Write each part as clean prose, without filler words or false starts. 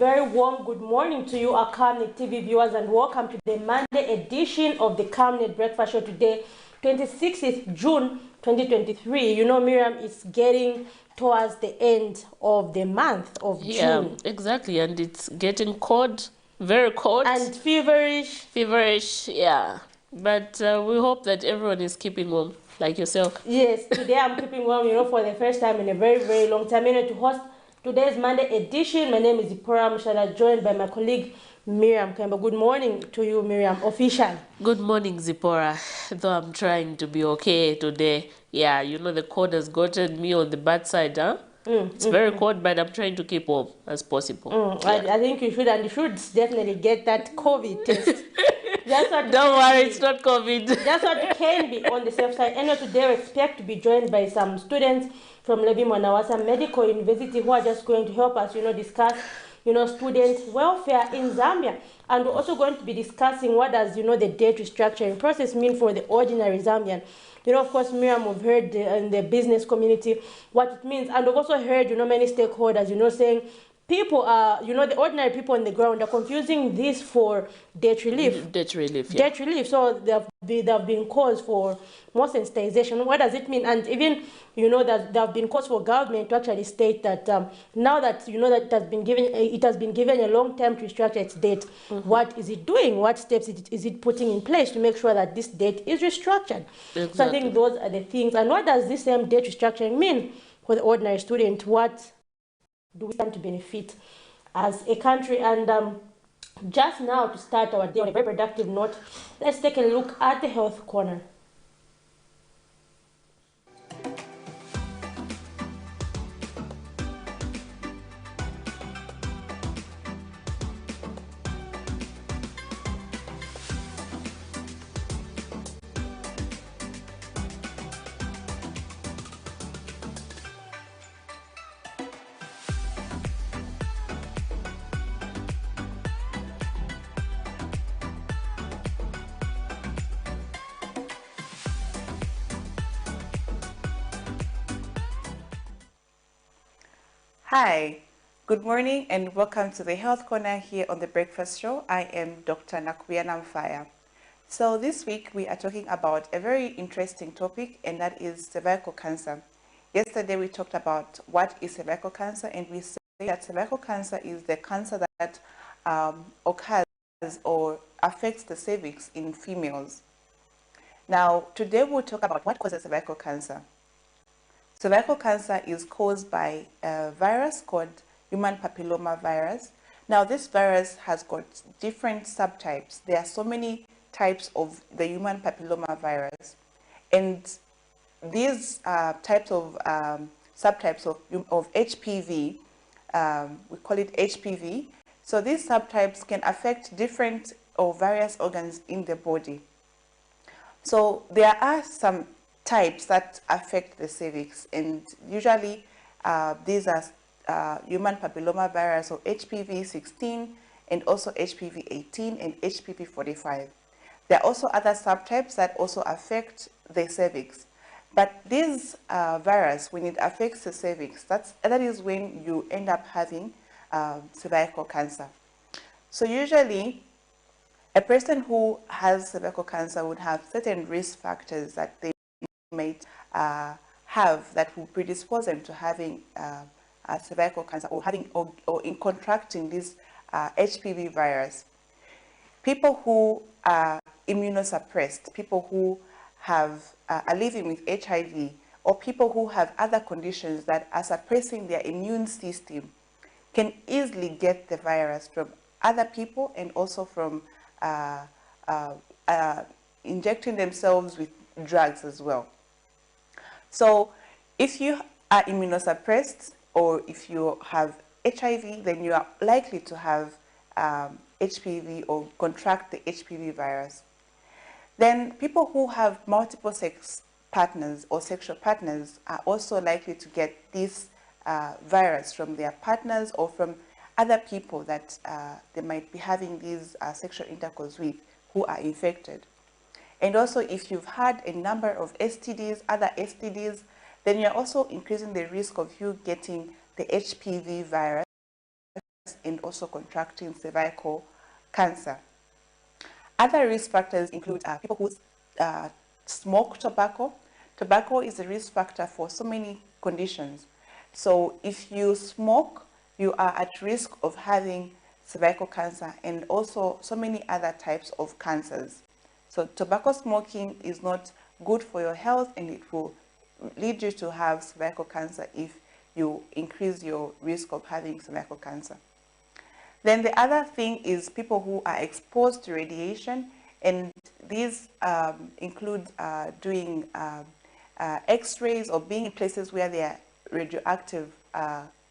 very warm good morning to you, our Camnet TV viewers, and welcome to the Monday edition of the Camnet Breakfast Show today, 26th June 2023. You know, Miriam, is getting towards the end of the month of June. Yeah, exactly, and it's getting cold, very cold. And feverish. Feverish, yeah. But we hope that everyone is keeping warm, like yourself. Yes, today I'm keeping warm, for the first time in a very, very long time. To host today's Monday edition, my name is Zipporah Mushada, joined by my colleague Miriam Kemba. Good morning to you, Miriam, official. Good morning, Zipporah. Though I'm trying to be okay today. Yeah, the cold has gotten me on the bad side, huh? It's very cold, but I'm trying to keep warm as possible. Yeah. I think you should definitely get that COVID test. Don't worry, it's not COVID. That's what can be on the safe side. And today we expect to be joined by some students from Levi Mwanawasa Medical University who are just going to help us, discuss, student welfare in Zambia. And we're also going to be discussing what does, the debt restructuring process mean for the ordinary Zambian. Of course, Miriam, we've heard in the business community what it means. And we've also heard, many stakeholders, saying people are, the ordinary people on the ground are confusing this for debt relief. Debt relief, yeah. Debt relief. So there have been calls for more sensitization. What does it mean? And even, that there have been calls for government to actually state that now that, that it has been given a long time to restructure its debt, what is it doing? What steps is it putting in place to make sure that this debt is restructured? Exactly. So I think those are the things. And what does this debt restructuring mean for the ordinary student? What do we stand to benefit as a country? And just now, to start our day on a very productive note, let's take a look at the health corner. Hi, good morning and welcome to the Health Corner here on the Breakfast Show. I am Dr. Nakuyana Mfaya. So this week we are talking about a very interesting topic, and that is cervical cancer. Yesterday we talked about what is cervical cancer, and we said that cervical cancer is the cancer that occurs or affects the cervix in females. Now today we'll talk about what causes cervical cancer. Cervical cancer is caused by a virus called human papilloma virus. Now this virus has got different subtypes. There are so many types of the human papilloma virus, and these types of subtypes of HPV, we call it HPV. So these subtypes can affect different or various organs in the body. So there are some types that affect the cervix, and usually these are human papilloma virus, or HPV 16, and also HPV 18 and HPV 45. There are also other subtypes that also affect the cervix, but this virus, when it affects the cervix, that is when you end up having cervical cancer. So usually a person who has cervical cancer would have certain risk factors that they might have that will predispose them to having cervical cancer, or in contracting this HPV virus. People who are immunosuppressed, people who are living with HIV, or people who have other conditions that are suppressing their immune system can easily get the virus from other people, and also from injecting themselves with drugs as well. So if you are immunosuppressed, or if you have HIV, then you are likely to have HPV or contract the HPV virus. Then people who have multiple sex partners or sexual partners are also likely to get this virus from their partners or from other people that they might be having these sexual intercourse with, who are infected. And also, if you've had a number of STDs, other STDs, then you're also increasing the risk of you getting the HPV virus and also contracting cervical cancer. Other risk factors include people who smoke tobacco. Tobacco is a risk factor for so many conditions. So if you smoke, you are at risk of having cervical cancer and also so many other types of cancers. So tobacco smoking is not good for your health, and it will lead you to have cervical cancer if you increase your risk of having cervical cancer. Then the other thing is people who are exposed to radiation, and these include doing x-rays or being in places where there are radioactive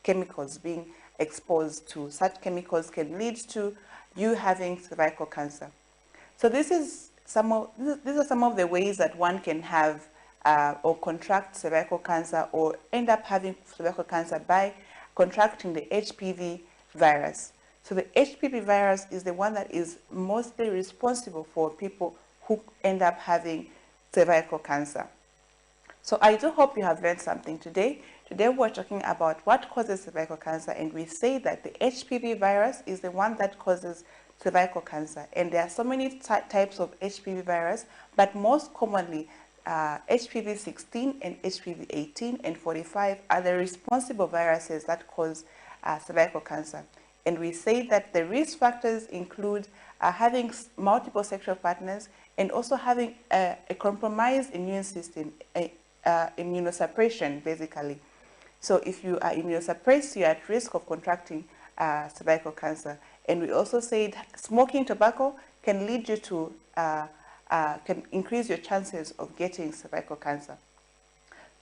chemicals. Being exposed to such chemicals can lead to you having cervical cancer. So these are some of the ways that one can have or contract cervical cancer or end up having cervical cancer by contracting the HPV virus. So the HPV virus is the one that is mostly responsible for people who end up having cervical cancer. So I do hope you have learned something today. Today we're talking about what causes cervical cancer, and we say that the HPV virus is the one that causes cervical cancer. And there are so many types of HPV virus, but most commonly HPV 16 and HPV 18 and 45 are the responsible viruses that cause cervical cancer. And we say that the risk factors include having multiple sexual partners and also having a compromised immune system, immunosuppression, basically. So if you are immunosuppressed, you are at risk of contracting cervical cancer. And we also said smoking tobacco can lead you to, can increase your chances of getting cervical cancer.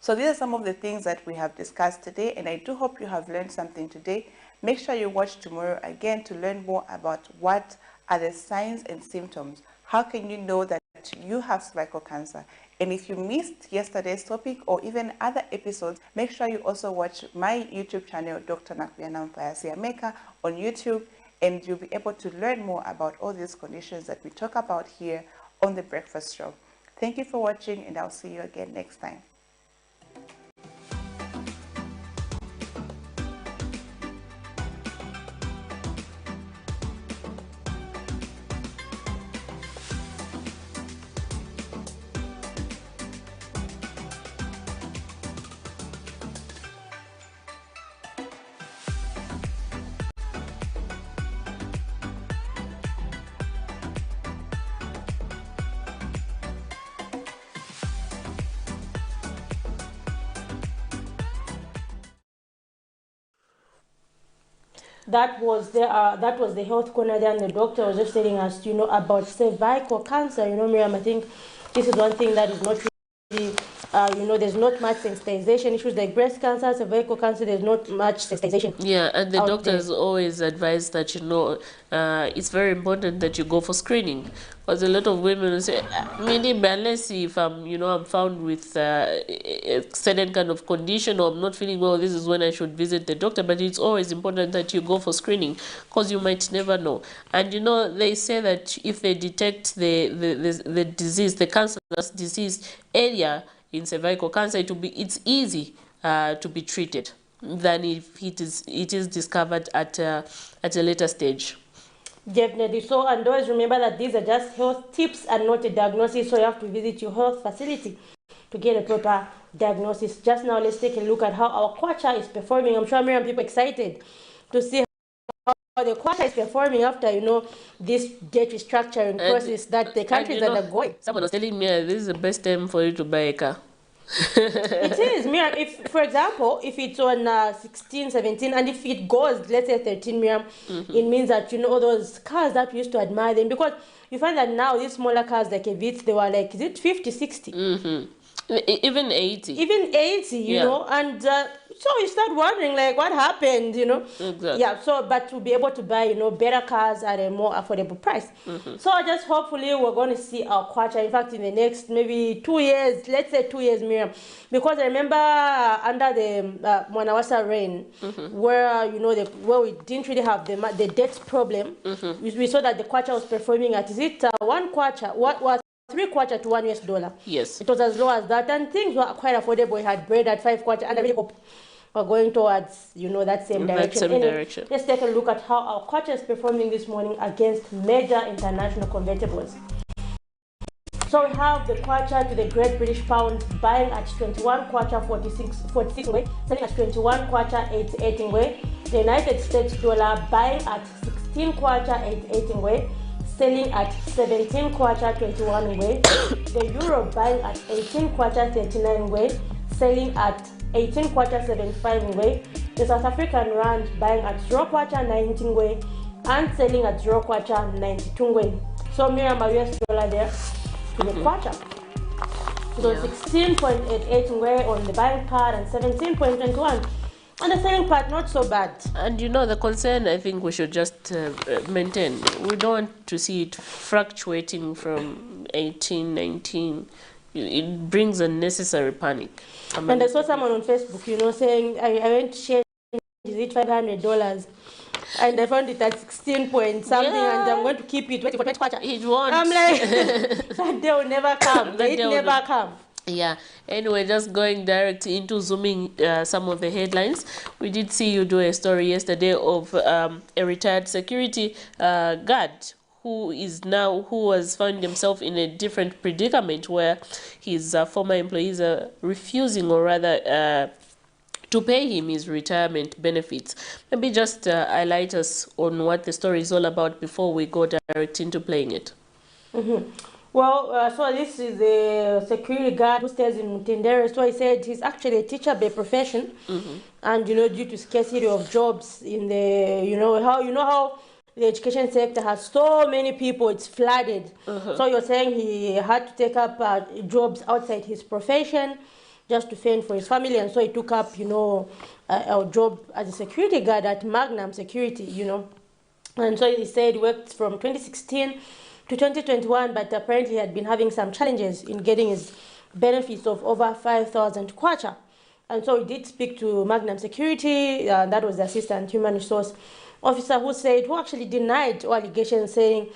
So these are some of the things that we have discussed today, and I do hope you have learned something today. Make sure you watch tomorrow again to learn more about what are the signs and symptoms. How can you know that you have cervical cancer? And if you missed yesterday's topic or even other episodes, make sure you also watch my YouTube channel, Dr. Nakuyana Siameka, on YouTube, and you'll be able to learn more about all these conditions that we talk about here on The Breakfast Show. Thank you for watching, and I'll see you again next time. That was the health corner there, and the doctor was just telling us, about cervical cancer. Miriam, I think this is one thing that is not really, there's not much sensitization issues like breast cancer, cervical cancer. There's not much sensitization. Yeah, and the doctors always advise that it's very important that you go for screening, because a lot of women say, maybe unless if I'm found with a certain kind of condition or I'm not feeling well, this is when I should visit the doctor. But it's always important that you go for screening, because you might never know. And they say that if they detect the disease, the cancerous disease area in cervical cancer, it's easy to be treated than if it is discovered at a later stage. Definitely. So, and always remember that these are just health tips and not a diagnosis. So you have to visit your health facility to get a proper diagnosis. Just now, let's take a look at how our kwacha is performing. I'm sure Miriam, people excited to see how the kwacha is performing after this debt restructuring process that the country is undergoing. Someone was telling me this is the best time for you to buy a car. It is, Miriam. If, for example, if it's on 16, 17, and if it goes, let's say 13, Miriam, it means that those cars that we used to admire them, because you find that now these smaller cars like a Vitz, they were like, is it 50, 60? Even 80. Even 80, you know, and so you start wondering, like, what happened, Exactly. Yeah, so, but to be able to buy, better cars at a more affordable price. So just hopefully we're going to see our kwacha, in fact, in the next maybe 2 years, let's say 2 years, Miriam. Because I remember under the Mwanawasa reign, where, where we didn't really have the debt problem, we saw that the kwacha was performing at, is it one kwacha, what was 3 kwacha to $1 US. Yes. It was as low as that, and things were quite affordable. We had bread at 5 kwacha, and I really hope we're going towards, that same direction. That same direction. Let's take a look at how our kwacha is performing this morning against major international convertibles. So we have the kwacha to the Great British Pound buying at 21 kwacha 46 way, selling at 21 kwacha 88 way. The United States dollar buying at 16 kwacha 88 way, selling at 17 kwacha 21 way. The euro buying at 18 kwacha 39 way, selling at 18 kwacha 75 way. The South African rand buying at 0 kwacha 19 way and selling at 0 kwacha 92 way. So Miriam, my US dollar there to the kwacha. So 16.88 way on the buying part and 17.21 on the selling part. Not so bad. And the concern I think we should just maintain, we don't want to see it fluctuating from 18, 19. It brings unnecessary panic. And I saw someone on Facebook, saying I went to share, is it $500? And I found it at 16 point something, and I'm going to keep it waiting for 20 kwacha. It won't. I'm like, that day will never come. It never come. Yeah. Anyway, just going direct into zooming some of the headlines. We did see you do a story yesterday of a retired security guard who has found himself in a different predicament where his former employees are refusing, or rather to pay him his retirement benefits. Maybe just highlight us on what the story is all about before we go direct into playing it. Well, so this is a security guard who stays in Mutendere. So he said he's actually a teacher by profession, and due to scarcity of jobs in the how the education sector has so many people, it's flooded. So you're saying he had to take up jobs outside his profession just to fend for his family, and so he took up a job as a security guard at Magnum Security, and so he said he worked from 2016 to 2021, but apparently he had been having some challenges in getting his benefits of over 5,000 kwacha. And so he did speak to Magnum Security, that was the assistant human resource officer who actually denied all allegations, saying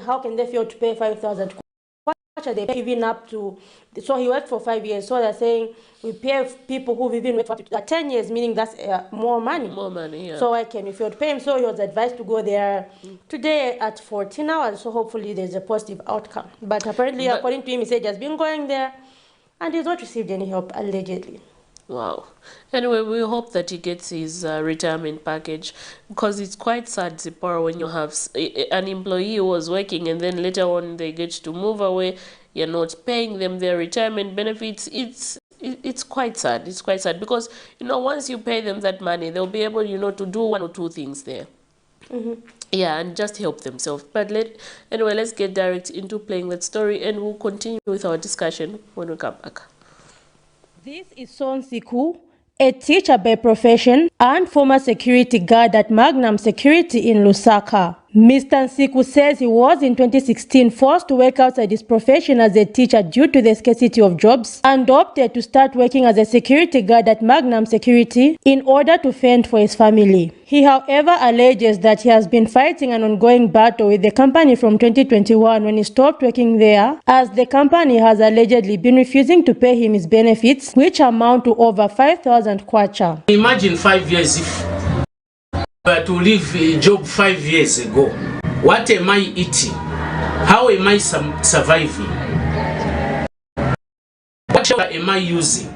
how can they fail to pay 5,000 kwacha? They pay even up to, so he worked for 5 years. So they're saying we pay people who've even worked for 10 years, meaning that's more money. More money, yeah. So why can we fail to pay him? So he was advised to go there today at 14 hours. So hopefully there's a positive outcome. But apparently, according to him, he said he has been going there and he's not received any help, allegedly. Wow. Anyway, we hope that he gets his retirement package, because it's quite sad, Zipporah, when you have an employee who was working and then later on they get to move away, you're not paying them their retirement benefits. It's quite sad. It's quite sad because, once you pay them that money, they'll be able, to do one or two things there. Yeah, and just help themselves. But let's get direct into playing that story, and we'll continue with our discussion when we come back. This is Son Siku, a teacher by profession and former security guard at Magnum Security in Lusaka. Mr. Nsiku says he was in 2016 forced to work outside his profession as a teacher due to the scarcity of jobs, and opted to start working as a security guard at Magnum Security in order to fend for his family. He, however, alleges that he has been fighting an ongoing battle with the company from 2021 when he stopped working there, as the company has allegedly been refusing to pay him his benefits, which amount to over 5,000 kwacha. Imagine 5 years if to leave a job 5 years ago. What am I eating? How am I surviving? What shelter am I using?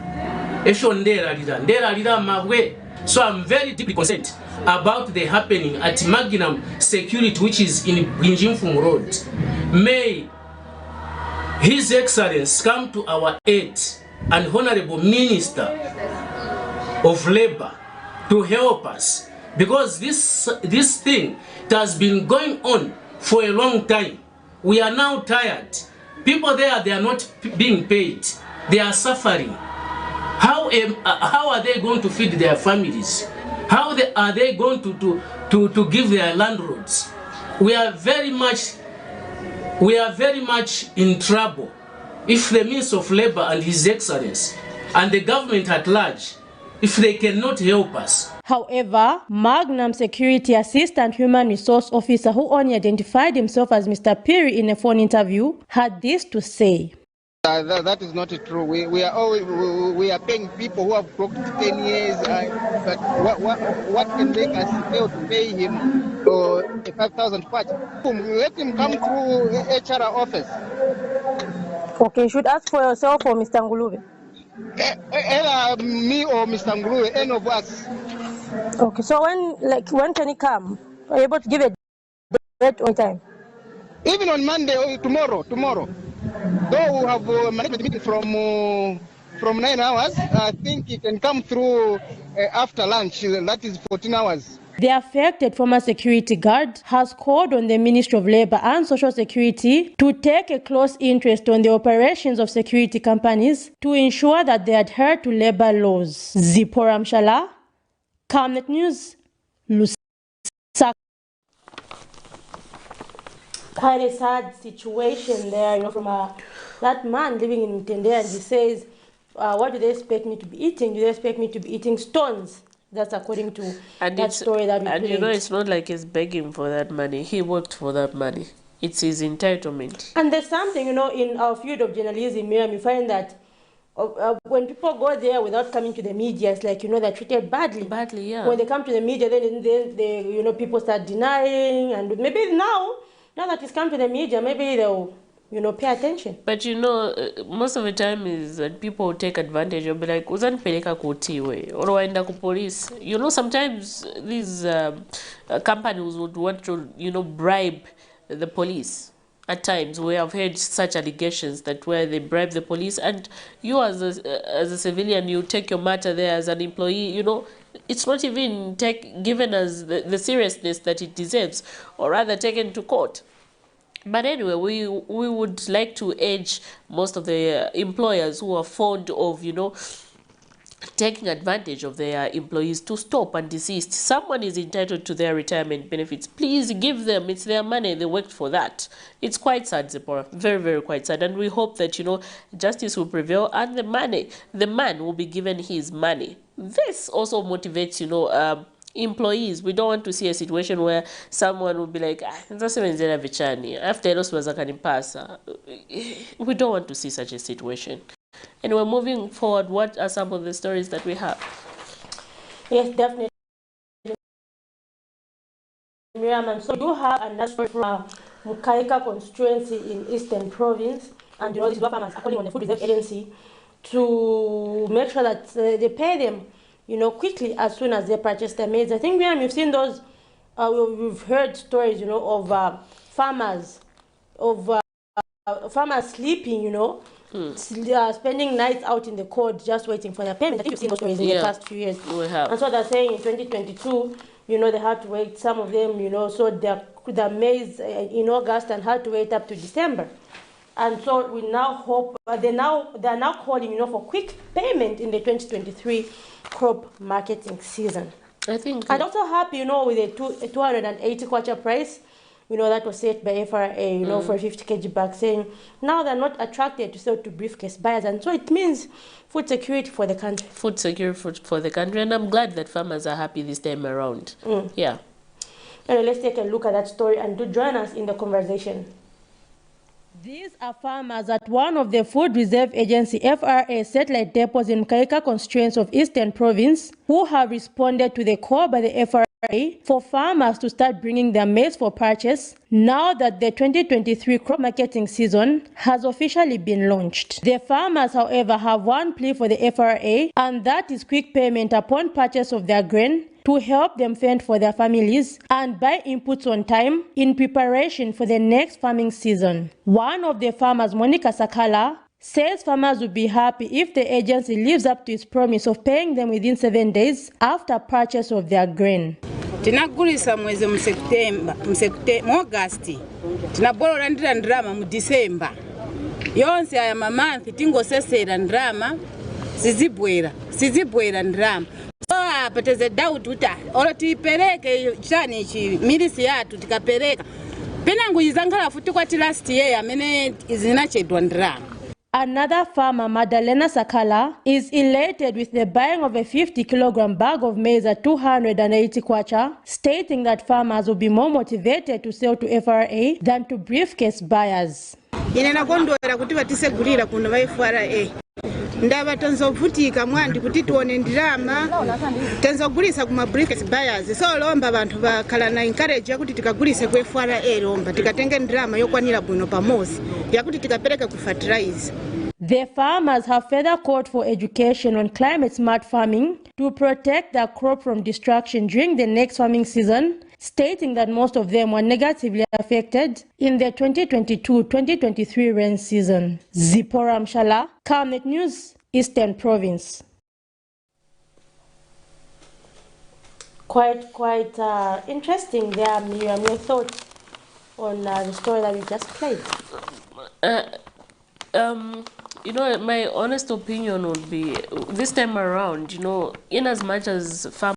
So I'm very deeply concerned about the happening at Magnum Security, which is in Binjimfung Road. May His Excellency come to our aid, and Honorable Minister of Labor, to help us. Because this thing has been going on for a long time. We are now tired. People there, they are not being paid. They are suffering. How are they going to feed their families? How are they going to give their landlords? We are very much in trouble if the Minister of Labor and His Excellency and the government at large, if they cannot help us. However, Magnum Security Assistant Human Resource Officer, who only identified himself as Mr. Piri in a phone interview, had this to say. That is not true. We are always, we are paying people who have worked 10 years. But what can make us fail to pay him 5,000 kwacha? Let him come through HR office. Okay, you should ask for yourself or Mr. Ngulube. Either me or Mr. Nguru, any of us. Okay, so when can he come? Are you able to give a date on time? Even on Monday or tomorrow. Though we have a management meeting from 9 hours, I think he can come through after lunch. That is 14 hours. The affected former security guard has called on the Ministry of Labour and Social Security to take a close interest on the operations of security companies to ensure that they adhere to labour laws. Zipporah Mshala, Camnet News, Lusaka. Quite a sad situation there, from that man living in Mtende, and he says, what do they expect me to be eating? Do they expect me to be eating stones? That's according to that story that we played. And it's not like he's begging for that money. He worked for that money. It's his entitlement. And there's something, in our field of journalism, Miriam, you find that when people go there without coming to the media, it's like, they're treated badly. Badly, yeah. When they come to the media, then they, people start denying, and maybe now that he's come to the media, maybe they'll, pay attention. But most of the time is that people take advantage of, like, uzanipeleka kutiwe or waenda ku police. Sometimes these companies would want to, bribe the police. At times we have heard such allegations that where they bribe the police, and you as a civilian, you take your matter there as an employee, it's not even given as the seriousness that it deserves, or rather taken to court. But anyway, we would like to urge most of the employers who are fond of, taking advantage of their employees to stop and desist. Someone is entitled to their retirement benefits. Please give them. It's their money. They worked for that. It's quite sad, Zipporah. Very, very quite sad. And we hope that, justice will prevail and the man will be given his money. This also motivates, employees. We don't want to see a situation where someone will be like, after we don't want to see such a situation. And we're moving forward. What are some of the stories that we have? Yes, definitely. Miriam, and so you have another story from Mukaika constituency in Eastern Province, and these farmers are calling on the Food Reserve Agency to make sure that they pay them, quickly as soon as they purchase their maize. I think, Miriam, you've seen those. We've heard stories, of farmers sleeping, spending nights out in the cold just waiting for their payment. I think you've seen those stories in the past few years. We have. And so they're saying in 2022, they had to wait, some of them, so their maize in August and had to wait up to December. And so we now hope, they're now calling, for quick payment in the 2023 crop marketing season. I think. I'm also happy, with a 280 kwacha price, that was set by FRA, for a 50 kg bag, saying now they're not attracted to sell to briefcase buyers. And so it means food security for the country. Food security for the country. And I'm glad that farmers are happy this time around. Yeah. Anyway, let's take a look at that story and do join us in the conversation. These are farmers at one of the Food Reserve Agency FRA satellite depots in Mukaika constituency of Eastern Province who have responded to the call by the FRA for farmers to start bringing their maize for purchase now that the 2023 crop marketing season has officially been launched. The farmers, however, have one plea for the FRA, and that is quick payment upon purchase of their grain to help them fend for their families and buy inputs on time in preparation for the next farming season. One of the farmers, Monica Sakala, says farmers would be happy if the agency lives up to its promise of paying them within 7 days after purchase of their grain. Tinagulisa mwezi mu August. Tinabolola ndira ndrama mu December. Yonse aya mamanthi tingosesera ndrama sizibwera ndrama. So apateze doubt uta olo tipeleke chani chi milisi yatu tikapeleka. Penangu izangala futi kwati last year amene izinachedwa ndrama. Another farmer, Madalena Sakala, is elated with the buying of a 50-kilogram bag of maize at 280 kwacha, stating that farmers will be more motivated to sell to FRA than to briefcase buyers. ine nakondwera kuti vatisegurira kuno va FRA ndava tonzovutika mwandi kuti tione ndirama tenzogulisa kuma briefcase buyers so lomba vantu vakhala na encourage yakuti tikagulise ku FRA lomba tikatenge ndirama yokwanira bwino pamosi yakuti tikapereka ku fertilizer. The farmers have further called for education on climate-smart farming to protect their crop from destruction during the next farming season, stating that most of them were negatively affected in the 2022-2023 rain season. Zipporah Mshala, Camnet News, Eastern Province. Quite interesting there, Miriam. Your thoughts on the story that we just played? You know, my honest opinion would be this time around, you know, in as much as farmers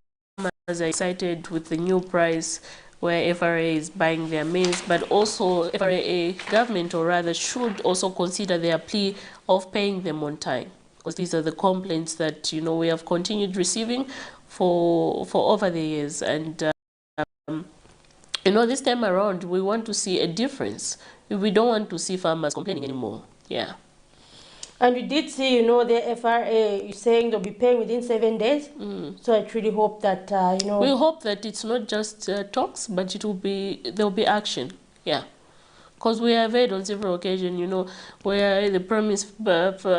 are excited with the new price where FRA is buying their maize, but also FRA government, or rather, should also consider their plea of paying them on time, because these are the complaints that, you know, we have continued receiving for over the years. And you know, this time around we want to see a difference. We don't want to see farmers complaining anymore. Yeah. And we did see, you know, the FRA saying they'll be paying within 7 days. So I truly hope that, you know... We hope that it's not just talks, but it will be, there will be action. Yeah. Because we have heard on several occasions, you know, where the promise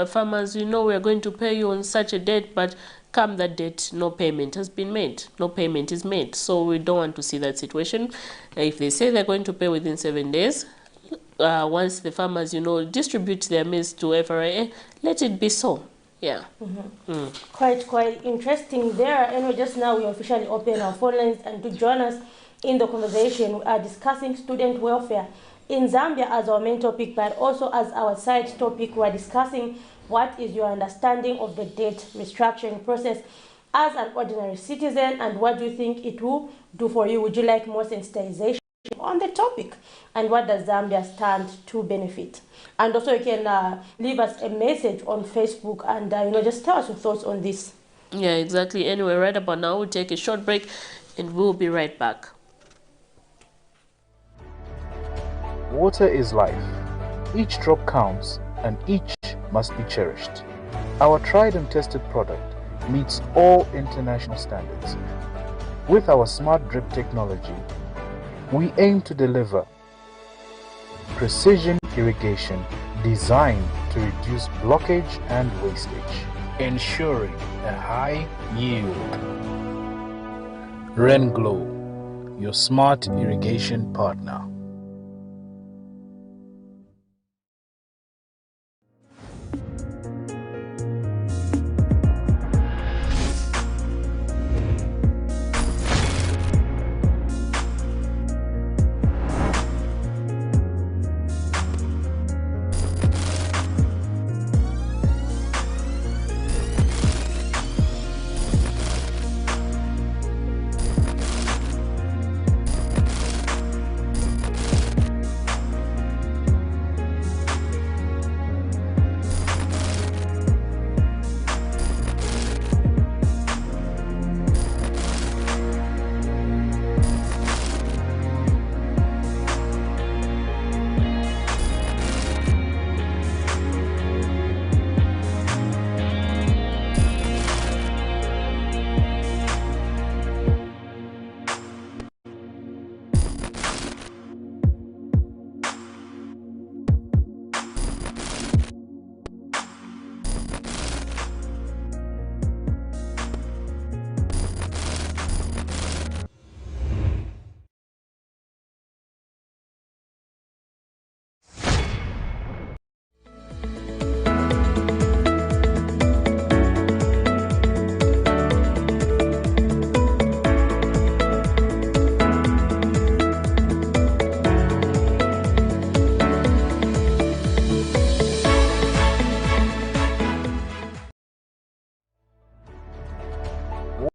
farmers, you know, we are going to pay you on such a date, but come that date, no payment has been made. No payment is made. So we don't want to see that situation. If they say they're going to pay within 7 days, once the farmers, you know, distribute their maize to FRA, let it be so. Yeah. Quite interesting there. Anyway, just now we officially open our phone lines, and to join us in the conversation, we are discussing student welfare in Zambia as our main topic, but also as our side topic, we are discussing what is your understanding of the debt restructuring process as an ordinary citizen, and what do you think it will do for you? Would you like more sensitization on the topic, and what does Zambia stand to benefit? And also you can leave us a message on Facebook and you know, just tell us your thoughts on this. Yeah, exactly. Anyway, right about now we'll take a short break and we'll be right back. Water is life. Each drop counts and each must be cherished. Our tried and tested product meets all international standards. With our smart drip technology, we aim to deliver precision irrigation designed to reduce blockage and wastage, ensuring a high yield. RenGlow, your smart irrigation partner.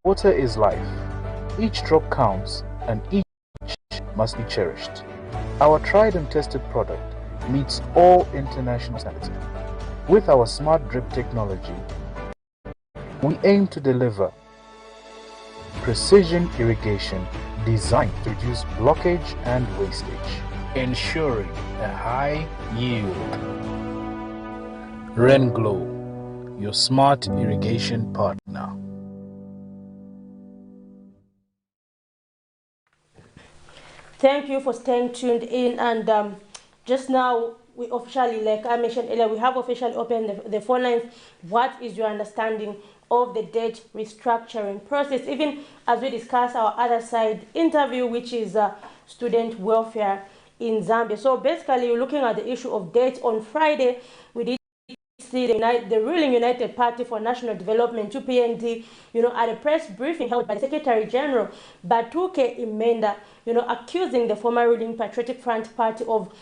Water is life. Each drop counts and each must be cherished. Our tried and tested product meets all international standards. With our smart drip technology, we aim to deliver precision irrigation designed to reduce blockage and wastage, ensuring a high yield. Renglow, your smart irrigation partner. Thank you for staying tuned in. And just now, we officially, like I mentioned earlier, we have officially opened the phone lines. What is your understanding of the debt restructuring process? Even as we discuss our other side interview, which is student welfare in Zambia. So basically, we're looking at the issue of debt. On Friday, we did see the ruling United Party for National Development, UPND, at a press briefing held by the Secretary General, Batuke Imenda, accusing the former ruling Patriotic Front Party of,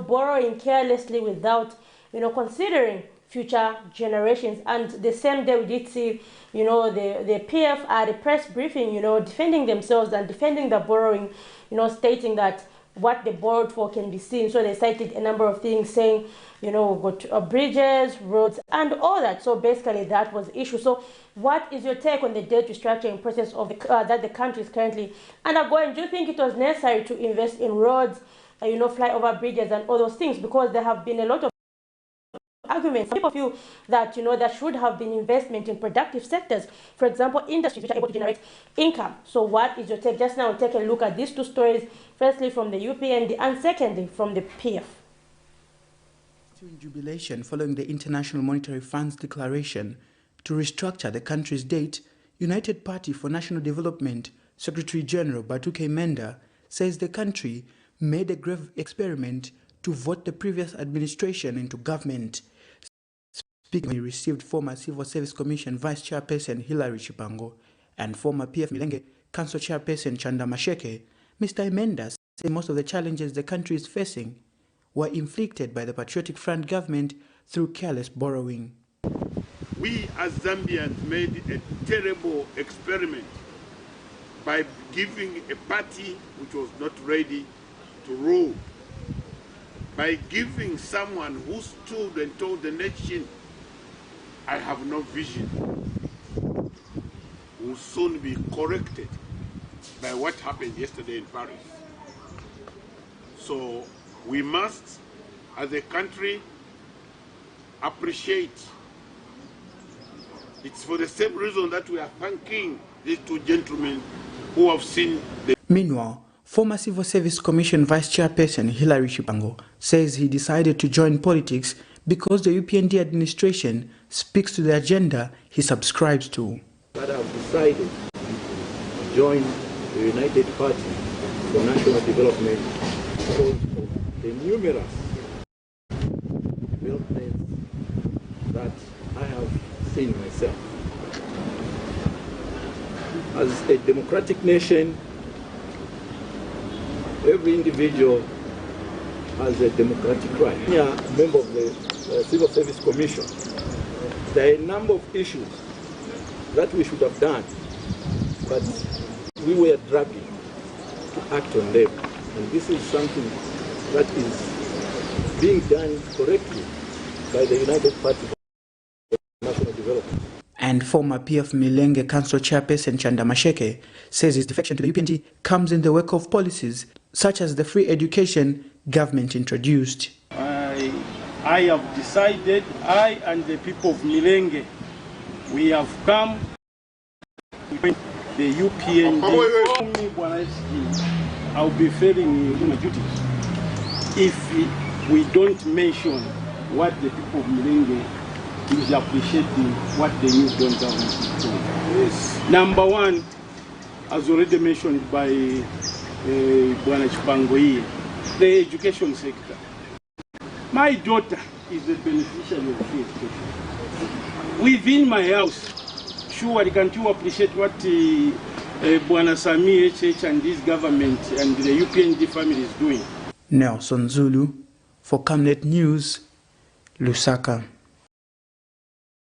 borrowing carelessly without, considering future generations. And the same day we did see, the PF at a press briefing, defending themselves and defending the borrowing, stating that what they borrowed for can be seen. So they cited a number of things, saying, we've got bridges, roads, and all that. So basically that was the issue. So what is your take on the debt restructuring process of that the country is currently undergoing? Do you think it was necessary to invest in roads, flyover bridges and all those things? Because there have been a lot of arguments. Some people feel that there should have been investment in productive sectors, for example, industries which are able to generate income. So what is your take? Just now, we'll take a look at these two stories, firstly from the UPND and secondly from the PF. In jubilation following the International Monetary Fund's declaration to restructure the country's debt, United Party for National Development Secretary General Batuke Menda says the country made a grave experiment to vote the previous administration into government. Speaking, he received former Civil Service Commission Vice Chairperson Hilary Chipango and former PF Milenge Council Chairperson Chanda Masheke. Mr. Imenda said most of the challenges the country is facing were inflicted by the Patriotic Front government through careless borrowing. We as Zambians made a terrible experiment by giving a party which was not ready to rule, by giving someone who stood and told the nation, I have no vision, will soon be corrected by what happened yesterday in Paris. So we must, as a country, appreciate. It's for the same reason that we are thanking these two gentlemen who have seen the... Meanwhile, former Civil Service Commission Vice Chairperson Hilary Chipango says he decided to join politics because the UPND administration speaks to the agenda he subscribes to. But I've decided to join the United Party for National Development because of the numerous developments that I have seen myself. As a democratic nation, every individual has a democratic right. Yeah, member of the Civil Service Commission. There are a number of issues that we should have done, but we were dragging to act on them. And this is something that is being done correctly by the United Party for National Development. And former PF Milenge Council Chairperson Chanda Masheke says his defection to the UPND comes in the wake of policies such as the free education government introduced. I have decided, I and the people of Milenge, we have come to the UPND. I'll be failing my duties if we don't mention what the people of Milenge is appreciating what the new Don government is doing. Yes. Number one, as already mentioned by Bwana Chipango, the education sector. My daughter is a beneficiary of free education. Within my house, surely can't you appreciate what Bwana Sami HH and this government and the UPND family is doing? Nelson Zulu for Camnet News, Lusaka.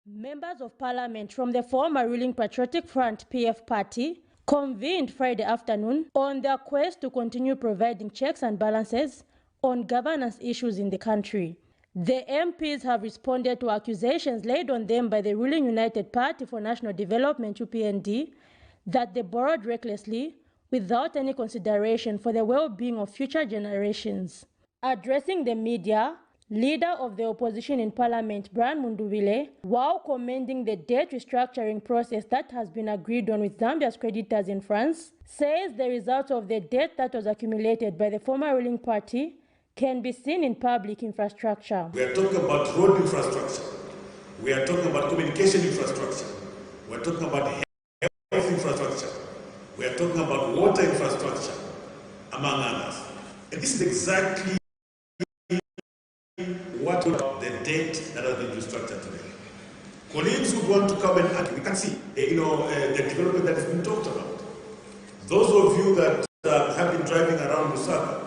Members of Parliament from the former ruling Patriotic Front PF party convened Friday afternoon on their quest to continue providing checks and balances on governance issues in the country. The MPs have responded to accusations laid on them by the ruling United Party for National Development UPND that they borrowed recklessly without any consideration for the well-being of future generations. Addressing the media, leader of the opposition in parliament, Brian Mundubile, while commending the debt restructuring process that has been agreed on with Zambia's creditors in France, says the result of the debt that was accumulated by the former ruling party can be seen in public infrastructure. We are talking about road infrastructure. We are talking about communication infrastructure. We are talking about health infrastructure. We are talking about water infrastructure, among others. And this is exactly what the debt that has been restructured today. Colleagues who want to come and argue, we can see, the development that has been talked about. Those of you that have been driving around Lusaka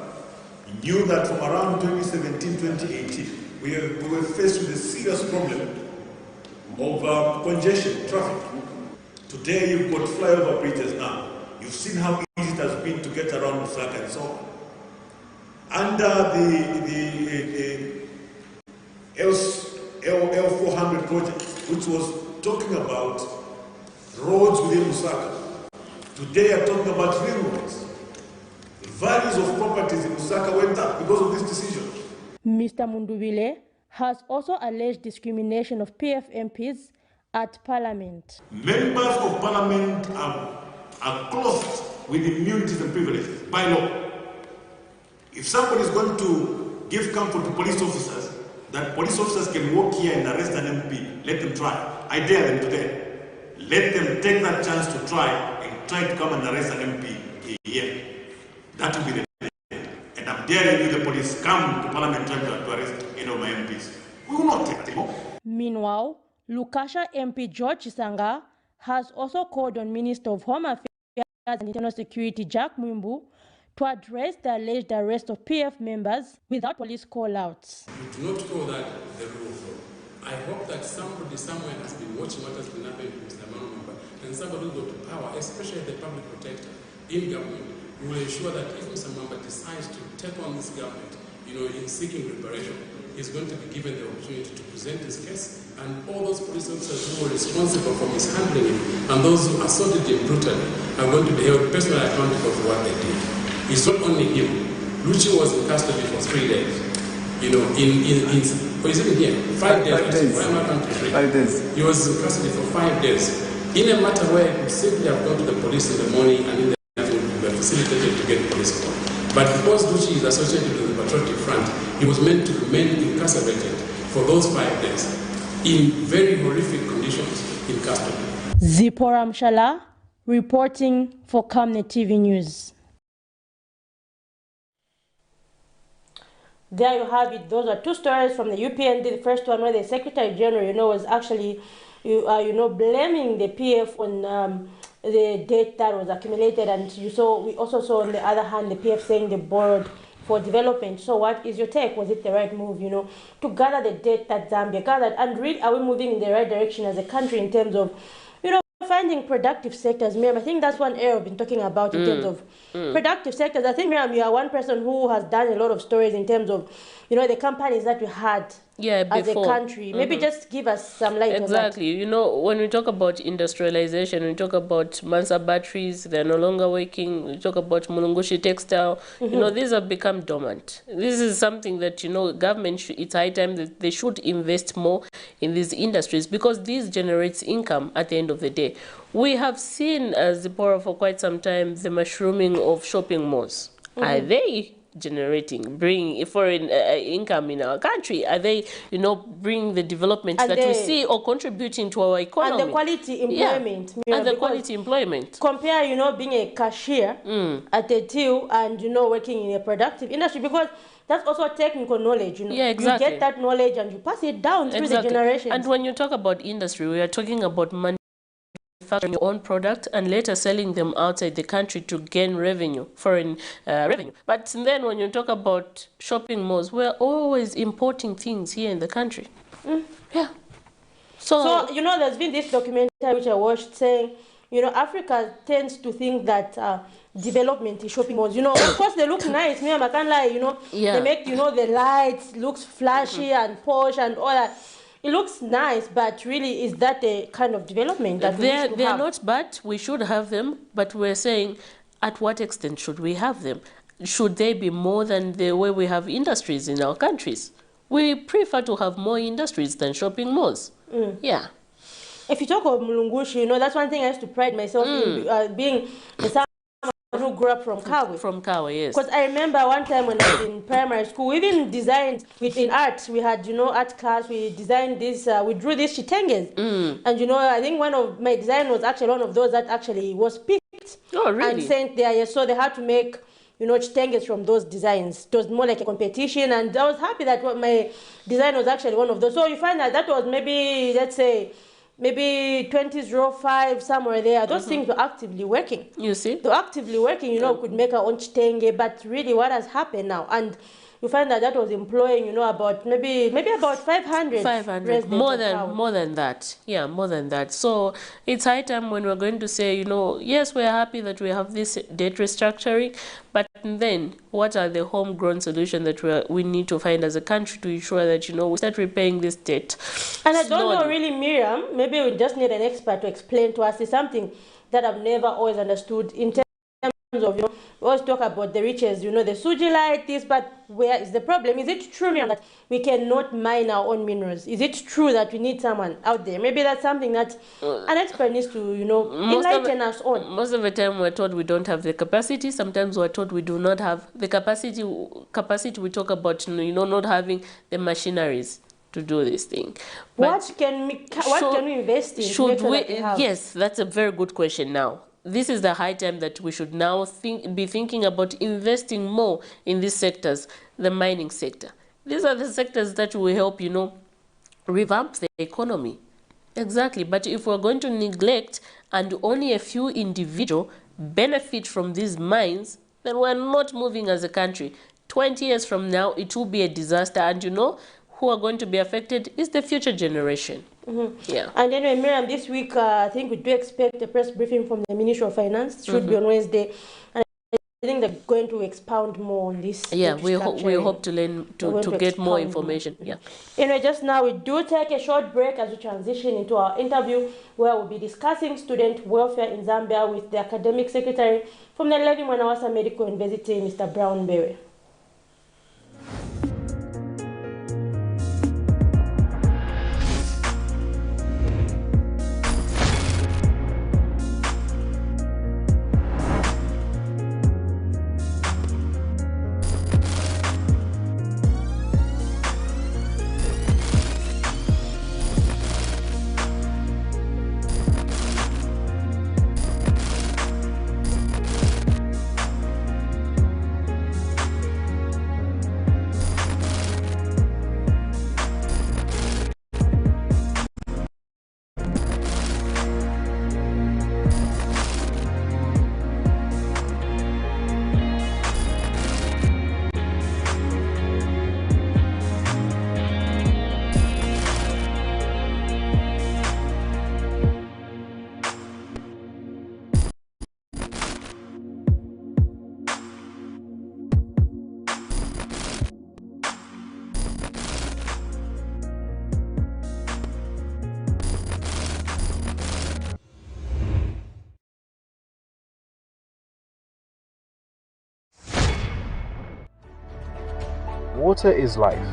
knew that from around 2017, 2018, we were faced with a serious problem of congestion, traffic. Today you've got flyover bridges now. You've seen how easy it has been to get around Lusaka and so on. Under the L400 project, which was talking about roads within Lusaka, today are talking about ring roads. The values of properties in Lusaka went up because of this decision. Mr. Mundubile has also alleged discrimination of PF MPs at Parliament. Members of Parliament are clothed with immunities and privileges by law. If somebody is going to give comfort to police officers, that police officers can walk here and arrest an MP, let them try. I dare them today. Let them take that chance to try and try to come and arrest an MP here. That will be the day. And I'm daring you, the police, come to Parliament trying to arrest any of my MPs. We will not take it anymore. Meanwhile, Lukasha MP George Chisanga has also called on Minister of Home Affairs and Internal Security Jack Mwimbu to address the alleged arrest of PF members without police call-outs. We do not call that the rule of law. I hope that somebody somewhere has been watching what has been happening to Mr. Mangomba, and somebody who got to power, especially the public protector in government, will ensure that if Mr. Mangomba decides to take on this government, in seeking reparation, he's going to be given the opportunity to present his case, and all those police officers who were responsible for mishandling him and those who assaulted him brutally are going to be held personally accountable for what they did. It's not only him. Lucci was in custody for 3 days. He's in here. 5 days. Why am I country free? 5 days. He was in custody for 5 days. In a matter where he could simply have gone to the police in the morning and in the afternoon to be facilitated to get police call. But because Lucci is associated with the Patriotic Front, he was meant to remain incarcerated for those 5 days in very horrific conditions in custody. Zipporah Mshala reporting for Camnet TV News. There you have it. Those are two stories from the UPND. The first one where the Secretary General, was actually, blaming the PF on the debt that was accumulated, and we also saw on the other hand the PF saying they borrowed for development. So what is your take? Was it the right move, to gather the debt that Zambia gathered, and really are we moving in the right direction as a country in terms of, finding productive sectors? Miriam, I think that's one area we've been talking about in terms of productive sectors. I think, Miriam, you are one person who has done a lot of stories in terms of, the companies that we had as a country. Maybe just give us some light on that. Exactly. When we talk about industrialization, we talk about Mansa batteries, they're no longer working. We talk about Mulungushi textile. These have become dormant. This is something that, government, it's high time that they should invest more in these industries, because this generates income at the end of the day. We have seen, Zipporah, for quite some time, the mushrooming of shopping malls. Are they bringing foreign income in our country? Are they, bringing the development that we see, or contributing to our economy? And the quality employment. And the quality employment. Compare, being a cashier at a till and, working in a productive industry, because that's also technical knowledge. Yeah, exactly. You get that knowledge and you pass it down through the generations. And when you talk about industry, we are talking about manufacturing your own product and later selling them outside the country to gain revenue, foreign revenue. But then when you talk about shopping malls, we're always importing things here in the country. Yeah. So, there's been this documentary which I watched saying, Africa tends to think that development is shopping malls. Of course they look nice. Me, I can't lie, They make, the lights looks flashy and posh and all that. It looks nice, but really, is that a kind of development that we should have? They're not bad. We should have them, but we're saying, at what extent should we have them? should they be more than the way we have industries in our countries? We prefer to have more industries than shopping malls. Yeah. If you talk of Mulungushi, that's one thing I used to pride myself in, being someone who grew up from Kawe. From Kawe, yes. Because I remember one time when I was in primary school, we even designed, in art, we had, art class, we designed this, we drew these chitenges. And, I think one of my design was actually one of those that actually was picked. Oh, really? And sent there, yes. So they had to make, chitenges from those designs. It was more like a competition, and I was happy that my design was actually one of those. So you find that was maybe, let's say, maybe 2005, somewhere there. Those things were actively working. You see? They're actively working, could make our own chitenge, but really what has happened now? And you find that was employing, about maybe about 500 residents. More than that. Yeah, more than that. So it's high time when we're going to say, yes, we're happy that we have this debt restructuring, but then what are the homegrown solutions that we need to find as a country to ensure that, we start repaying this debt? And I don't know really, Miriam, maybe we just need an expert to explain to us. It's something that I've never always understood in terms of, we always talk about the riches, the Suji light, this, but where is the problem? Is it true, Miriam, that we cannot mine our own minerals? Is it true that we need someone out there? Maybe that's something that an expert needs to, enlighten us on. Most of the time we're told we don't have the capacity. Sometimes we're told we do not have the capacity. We talk about, not having the machineries to do this thing. But what can we invest in? Should we? Yes, that's a very good question now. This is the high time that we should now be thinking about investing more in these sectors, the mining sector. These are the sectors that will help, revamp the economy. Exactly. But if we're going to neglect and only a few individuals benefit from these mines, then we're not moving as a country. 20 years from now, it will be a disaster. And who are going to be affected is the future generation. Yeah. And anyway, Miriam, this week, I think we do expect a press briefing from the Ministry of Finance. It should be on Wednesday. And I think they're going to expound more on this. Yeah, we hope to learn, to get more information. Yeah. Anyway, just now we do take a short break as we transition into our interview, where we'll be discussing student welfare in Zambia with the academic secretary from the Levi Mwanawasa Medical University, Mr. Brown Berry. Water is life.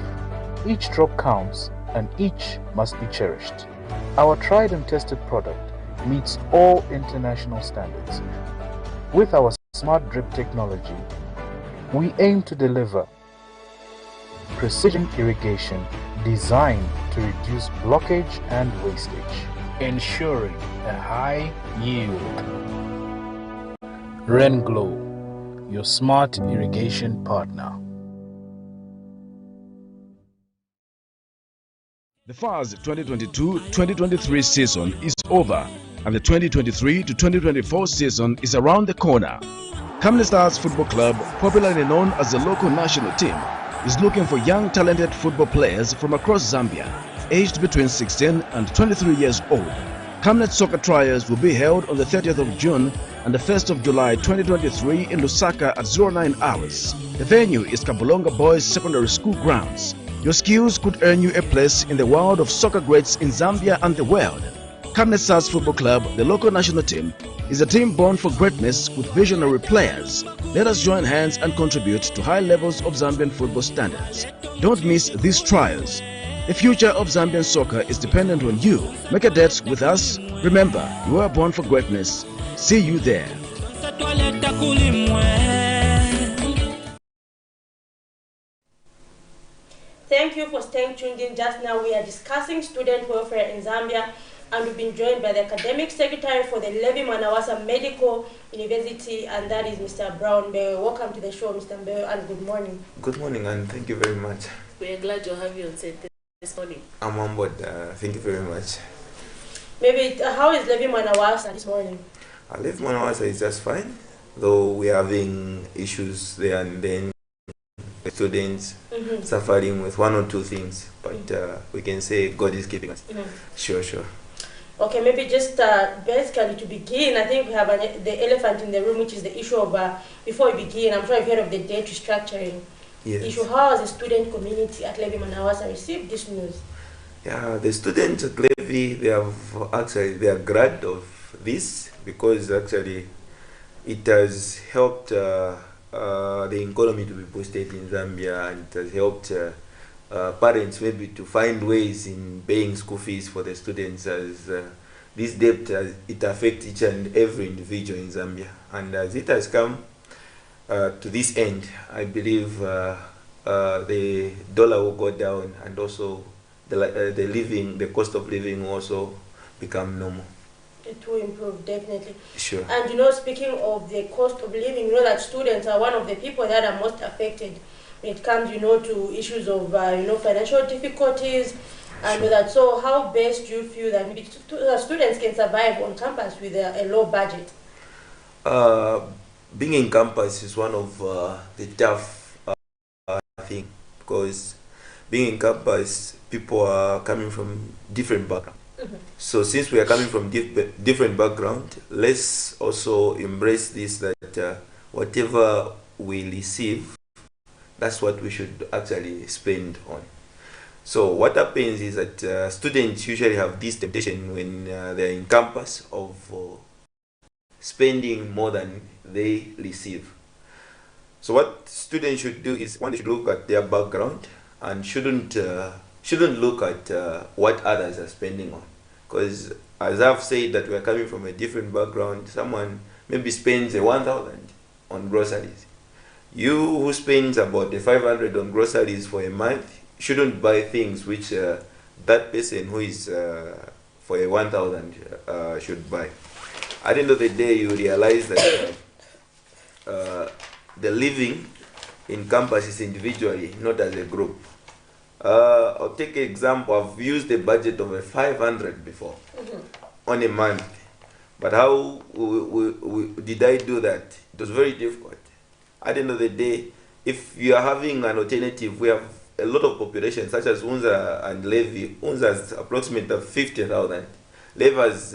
Each drop counts and each must be cherished. Our tried and tested product meets all international standards. With our smart drip technology, we aim to deliver precision irrigation designed to reduce blockage and wastage, ensuring a high yield. Renglow, your smart irrigation partner. The FARS 2022-2023 season is over, and the 2023-2024 season is around the corner. Camnet Stars Football Club, popularly known as the local national team, is looking for young talented football players from across Zambia, aged between 16 and 23 years old. Camnet soccer trials will be held on the 30th of June and the 1st of July 2023 in Lusaka at 09 hours. The venue is Kabulonga Boys Secondary School grounds. Your skills could earn you a place in the world of soccer greats in Zambia and the world. Camnet Stars Football Club, the local national team, is a team born for greatness with visionary players. Let us join hands and contribute to high levels of Zambian football standards. Don't miss these trials. The future of Zambian soccer is dependent on you. Make a date with us. Remember, you are born for greatness. See you there. Thank you for staying tuned in. Just now we are discussing student welfare in Zambia, and we've been joined by the academic secretary for the Levi Manawasa Medical University, and that is Mr. Brown Mbewe. Welcome to the show, Mr. Mbewe, and good morning. Good morning, and thank you very much. We are glad to have you on set this morning. I'm on board. Thank you very much. Maybe how is Levi Manawasa this morning? Levi Manawasa is just fine, though we are having issues there and then. Students suffering with one or two things, but we can say God is keeping us. Sure. Okay, maybe just basically to begin, I think we have the elephant in the room, which is the issue of, before we begin, I'm sure you've heard of the debt restructuring issue. How has the student community at Levi Manawasa received this news? Yeah, the students at Levi, they are glad of this because actually it has helped the economy to be boosted in Zambia, and it has helped parents maybe to find ways in paying school fees for the students, as this debt it affects each and every individual in Zambia. And as it has come to this end, I believe the dollar will go down, and also the cost of living will also become normal. It will improve, definitely. Sure. And speaking of the cost of living, that students are one of the people that are most affected when it comes, to issues of, financial difficulties and that. So how best do you feel that maybe students can survive on campus with a low budget? Being in campus is one of the tough thing, because being in campus, people are coming from different backgrounds. So since we are coming from different background, let's also embrace this, that whatever we receive, that's what we should actually spend on. So what happens is that students usually have this temptation when they're in campus of spending more than they receive. So what students should do is, one, they should look at their background and shouldn't look at what others are spending on. Because as I've said, that we are coming from a different background, someone maybe spends 1,000 on groceries. You who spends about 500 on groceries for a month shouldn't buy things which that person who is for 1,000 should buy. At the end of the day, you realize that the living in campus is individually, not as a group. I'll take an example. I've used a budget of 500 before on a month, but how did I do that? It was very difficult. At the end of the day, if you are having an alternative, we have a lot of population such as Unza and Levi. Unza is approximately 50,000. Levi is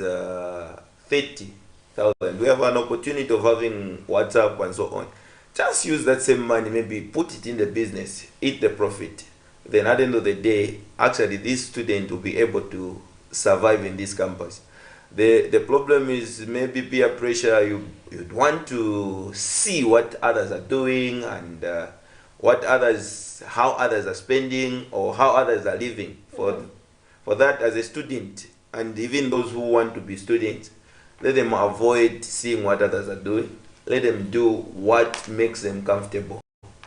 30,000. We have an opportunity of having WhatsApp and so on. Just use that same money, maybe put it in the business, eat the profit. Then at the end of the day, actually this student will be able to survive in this campus. The problem is maybe peer pressure. You'd want to see what others are doing and how others are spending or how others are living. For that, as a student, and even those who want to be students, let them avoid seeing what others are doing. Let them do what makes them comfortable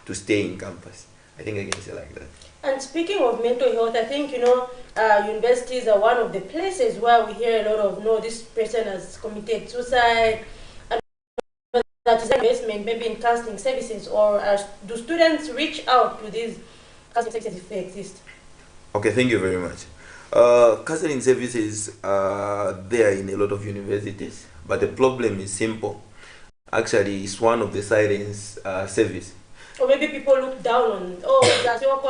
to stay in campus. I think I can say like that. And speaking of mental health, I think, universities are one of the places where we hear a lot of, no, this person has committed suicide, and that is investment maybe in counseling services, or do students reach out to these counseling services if they exist? Okay, thank you very much. Counseling services are there in a lot of universities, but the problem is simple. Actually, it's one of the silence service. Or maybe people look down on, that's your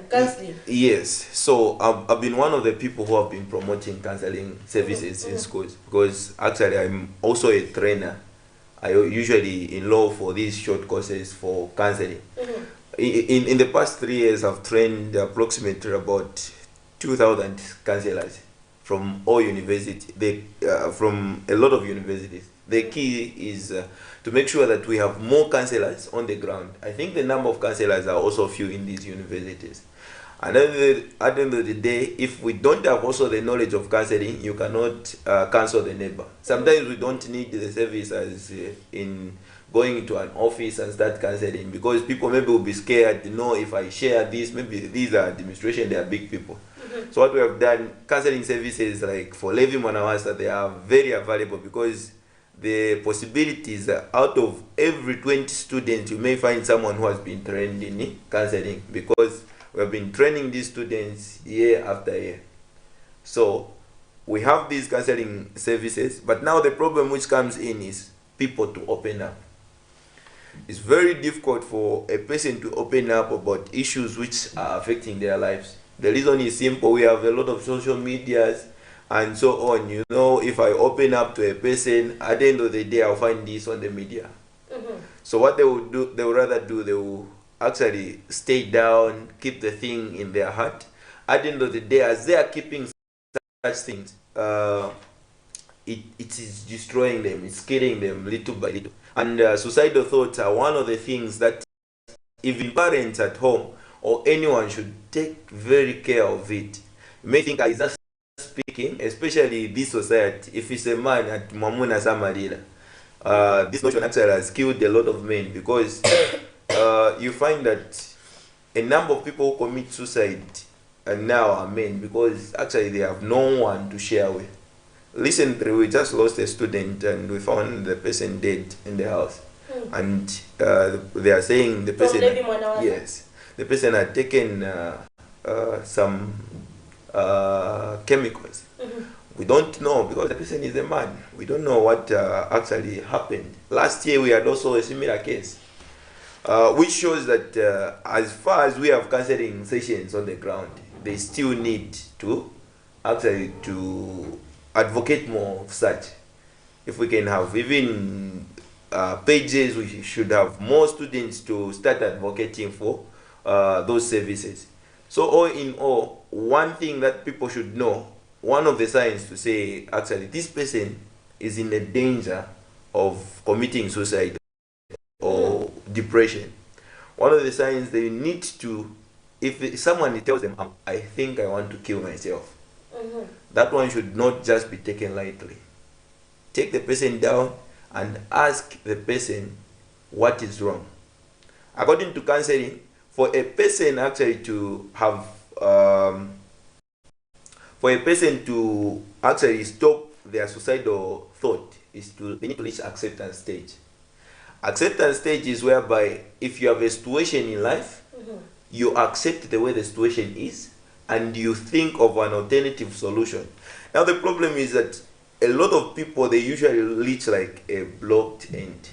counseling. Yes, so I've been one of the people who have been promoting counseling services in schools, because actually I'm also a trainer. I usually enroll for these short courses for counseling. In the past 3 years, I've trained approximately about 2,000 counselors from all universities, from a lot of universities. The key is to make sure that we have more counselors on the ground. I think the number of counselors are also few in these universities. And at the end of the day, if we don't have also the knowledge of counseling, you cannot counsel the neighbor. Sometimes we don't need the service as in going to an office and start counseling, because people maybe will be scared, if I share this, maybe these are administration, they are big people. So what we have done, counseling services like for Levi Mwanawasa, they are very available, because the possibilities out of every 20 students, you may find someone who has been trained in counseling, because we have been training these students year after year. So we have these counseling services, but now the problem which comes in is people to open up. It's very difficult for a person to open up about issues which are affecting their lives. The reason is simple. We have a lot of social medias and so on. If I open up to a person, at the end of the day, I'll find this on the media. So what they will do, they will rather do, they will actually stay down, keep the thing in their heart. At the end of the day, as they are keeping such things, it is destroying them, it's killing them little by little. And suicidal thoughts are one of the things that even parents at home or anyone should take very care of it. You may think I just speaking, especially this society, if it's a man at Mamuna Samarila, this notion actually has killed a lot of men, because you find that a number of people who commit suicide now are men, because actually they have no one to share with. Recently, we just lost a student and we found the person dead in the house. And they are saying the person, yes, the person had taken some chemicals. We don't know, because the person is a man. We don't know what actually happened. Last year, we had also a similar case, which shows that as far as we have counseling sessions on the ground, they still need to actually to advocate more of such. If we can have even pages, we should have more students to start advocating for those services. So all in all, one thing that people should know, one of the signs to say actually this person is in a danger of committing suicide or depression, one of the signs they need to, if someone tells them, I think I want to kill myself, that one should not just be taken lightly. Take the person down and ask the person what is wrong. According to counseling, for a person actually to have, for a person to actually stop their suicidal thought, is to, they need to reach acceptance stage. Acceptance stage is whereby if you have a situation in life, you accept the way the situation is, and you think of an alternative solution. Now the problem is that a lot of people, they usually reach like a blocked end.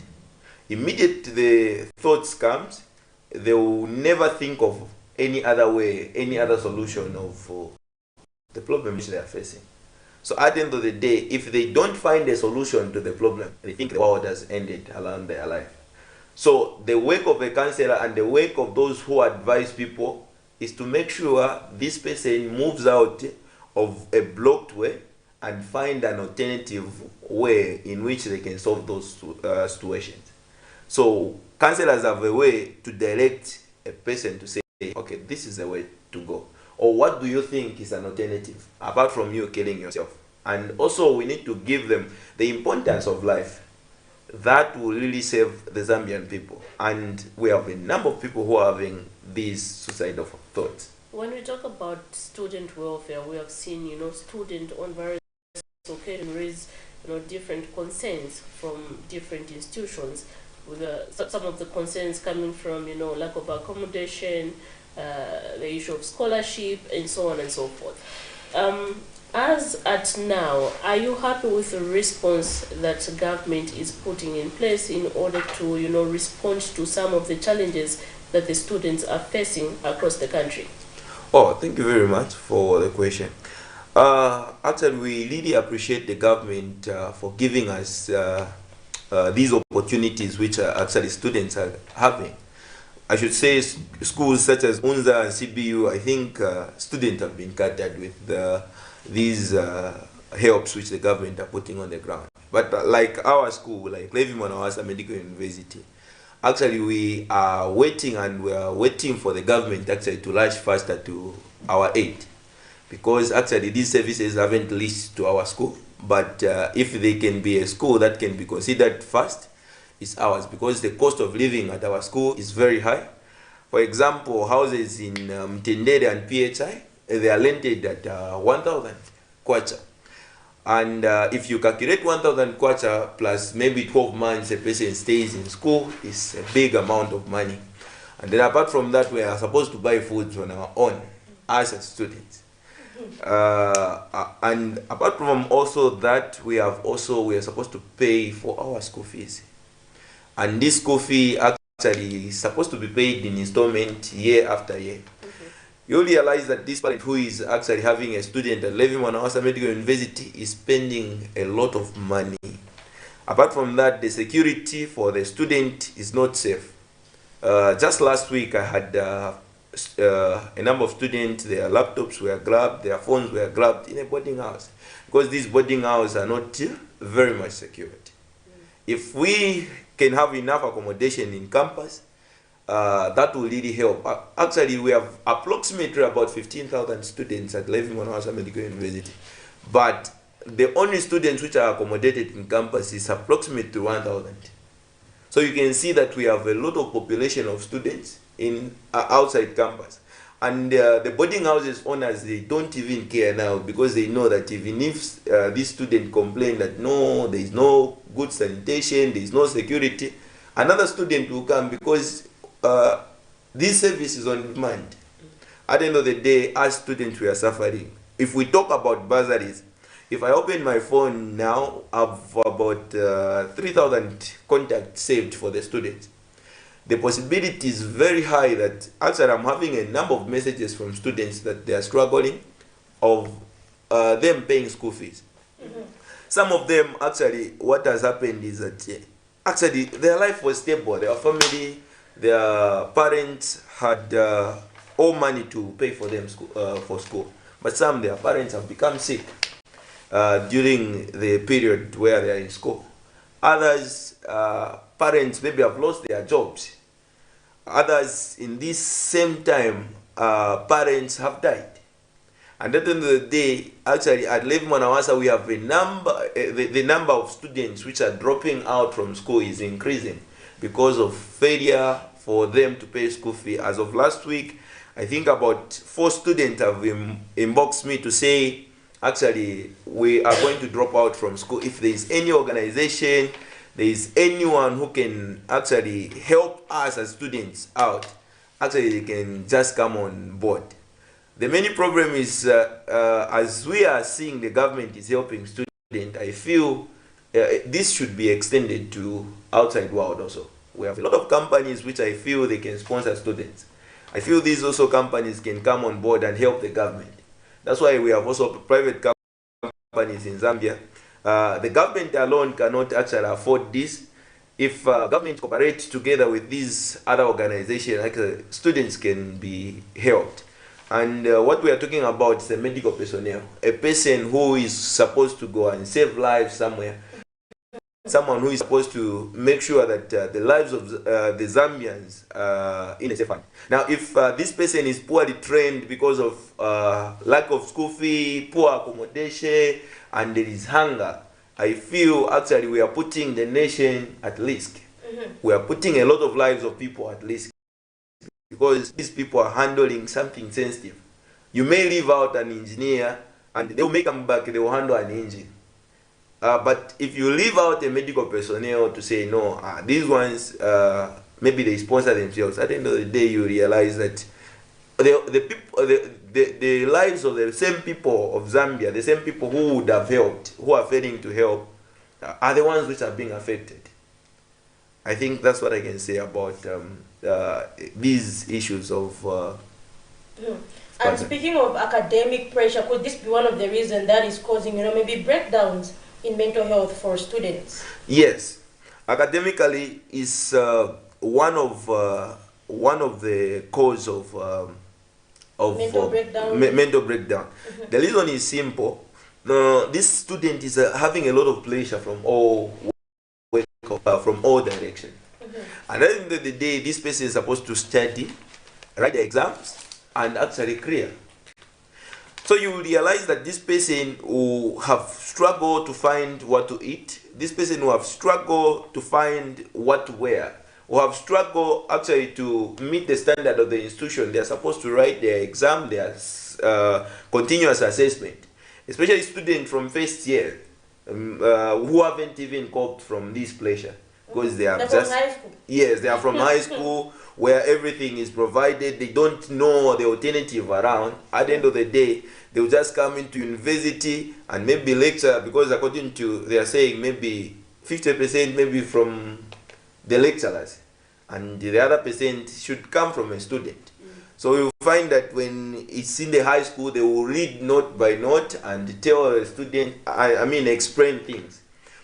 Immediately the thoughts comes, they will never think of any other way, any other solution of the problem which they are facing. So at the end of the day, if they don't find a solution to the problem, they think the world has ended around their life. So the work of a counselor and the work of those who advise people is to make sure this person moves out of a blocked way and find an alternative way in which they can solve those situations. So counselors have a way to direct a person to say, okay, this is the way to go. Or what do you think is an alternative, apart from you killing yourself? And also we need to give them the importance of life. That will really save the Zambian people. And we have a number of people who are having these suicidal thoughts. When we talk about student welfare, we have seen, students on various occasions raise, different concerns from different institutions. With some of the concerns coming from, lack of accommodation, the issue of scholarship, and so on and so forth. As at now, are you happy with the response that government is putting in place in order to, respond to some of the challenges that the students are facing across the country? Oh, thank you very much for the question. Actually, we really appreciate the government for giving us these opportunities which actually students are having. I should say schools such as UNZA and CBU, I think students have been catered with these helps which the government are putting on the ground. But like our school, like Levi Mwanawasa Medical University, actually we are waiting, and we are waiting for the government actually to launch faster to our aid, because actually these services haven't reached to our school. But if they can be a school that can be considered fast, it's ours, because the cost of living at our school is very high. For example, houses in Mtendere and PHI, they are rented at 1,000 kwacha. And if you calculate 1,000 kwacha plus maybe 12 months a person stays in school, it's a big amount of money. And then apart from that, we are supposed to buy foods on our own as students. And apart from also that, we are supposed to pay for our school fees. And this school fee actually is supposed to be paid in installment year after year. You realize that this parent who is actually having a student at Levi Mwanawasa Medical University is spending a lot of money. Apart from that, the security for the student is not safe. Just last week, I had a number of students, their laptops were grabbed, their phones were grabbed in a boarding house, because these boarding houses are not very much secured. If we can have enough accommodation in campus, that will really help. Actually, we have approximately about 15,000 students at Levi Mwanawasa Medical University, but the only students which are accommodated in campus is approximately 1,000. So you can see that we have a lot of population of students in outside campus, and the boarding houses owners, they don't even care now, because they know that even if this student complain that no, there is no good sanitation, there is no security, another student will come, because this service is on demand. At the end of the day, as students, we are suffering. If we talk about bursaries, if I open my phone now, I have about 3,000 contacts saved for the students. The possibility is very high that actually I'm having a number of messages from students that they are struggling of them paying school fees. Some of them, actually, what has happened is that actually their life was stable, their family, their parents had all money to pay for them for school. But some, their parents have become sick during the period where they are in school. Others, parents maybe have lost their jobs. Others, in this same time, parents have died. And at the end of the day, actually, at Levi Mwanawasa, we have a number, the number of students which are dropping out from school is increasing because of failure for them to pay school fee. As of last week, I think about 4 students have inboxed me to say, actually, we are going to drop out from school. If there is any organization, there is anyone who can actually help us as students out, actually they can just come on board. The main problem is, as we are seeing the government is helping students, I feel this should be extended to outside world also. We have a lot of companies which I feel they can sponsor students. I feel these also companies can come on board and help the government. That's why we have also private companies in Zambia. The government alone cannot actually afford this. If government cooperates together with these other organizations, students can be helped. And what we are talking about is a medical personnel, a person who is supposed to go and save lives somewhere, someone who is supposed to make sure that the lives of the Zambians are in a safe hand. Now, if this person is poorly trained because of lack of school fee, poor accommodation, and there is hunger, I feel actually we are putting the nation at risk. We are putting a lot of lives of people at risk, because these people are handling something sensitive. You may leave out an engineer and they will make them back, they will handle an engine. But if you leave out a medical personnel to say, no, these ones, maybe they sponsor themselves, at the end of the day, you realize that the lives of the same people of Zambia, the same people who would have helped, who are failing to help, are the ones which are being affected. I think that's what I can say about these issues of and speaking of academic pressure, could this be one of the reasons that is causing, maybe breakdowns in mental health for students? Yes, academically is one of one of the cause of mental breakdown. Mental breakdown. The reason is simple. This student is having a lot of pressure from all directions. And at the end of the day, this person is supposed to study, write the exams, and actually clear. So you will realize that this person who have struggled to find what to eat, this person who have struggled to find what to wear, who have struggled actually to meet the standard of the institution, they are supposed to write their exam, their continuous assessment, especially students from first year who haven't even coped from this pressure. Because they are They're just from high school. Yes, they are from high school where everything is provided. They don't know the alternative around. At the end of the day, they will just come into university and maybe lecture, because according to they are saying maybe 50% maybe from the lecturers, and the other percent should come from a student. So you find that when it's in the high school, they will read note by note and tell a student, explain things.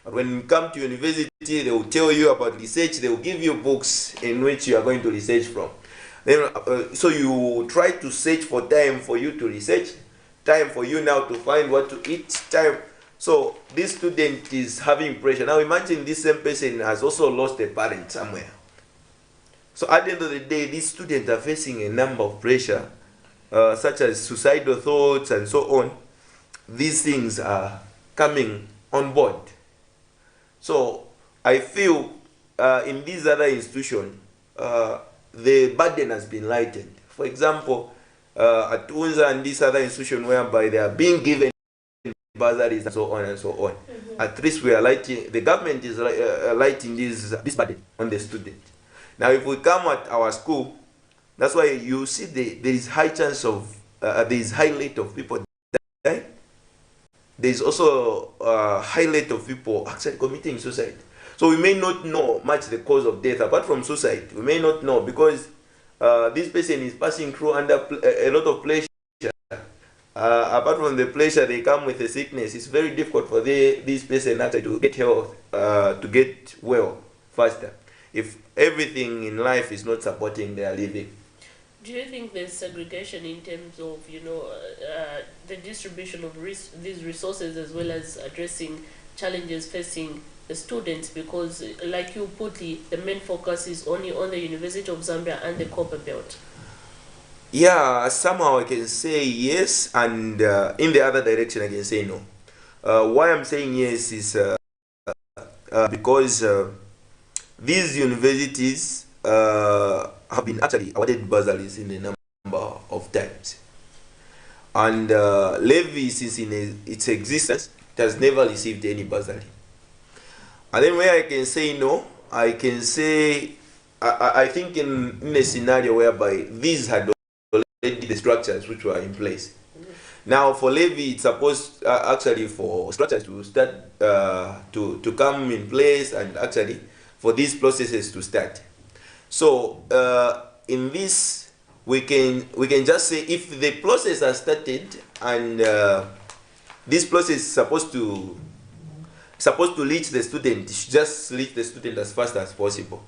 But when you come to university, they will tell you about research. They will give you books in which you are going to research from. Then, so you try to search for time for you to research, time for you now to find what to eat, time. So this student is having pressure. Now imagine this same person has also lost a parent somewhere. So at the end of the day, these students are facing a number of pressure, such as suicidal thoughts and so on. These things are coming on board. So I feel in these other institutions, the burden has been lightened. For example, at UNZA and this other institution whereby they are being given bursaries and so on and so on. At least we are lighting, the government is lighting this burden on the student. Now if we come at our school, that's why you see there is high chance of, there is high rate of people dying. There is also a high rate of people actually committing suicide. So we may not know much the cause of death, apart from suicide. We may not know because this person is passing through under a lot of pressure. Apart from the pressure, they come with a sickness. It's very difficult for this person actually to get health, to get well faster, if everything in life is not supporting their living. Do you think there's segregation in terms of, the distribution of these resources, as well as addressing challenges facing the students? Because, like you put it, the main focus is only on the University of Zambia and the Copper Belt. Yeah, somehow I can say yes, and in the other direction I can say no. Why I'm saying yes is because these universities have been actually awarded bursaries in a number of times. And Levy, since in its existence, it has never received any bursary. And then where I can say no, I can say, I think in a scenario whereby these had already the structures which were in place. Now for Levy, it's supposed actually for structures to start, to come in place, and actually for these processes to start. So in this, we can just say if the process has started and this process is supposed to reach the student, it should just reach the student as fast as possible.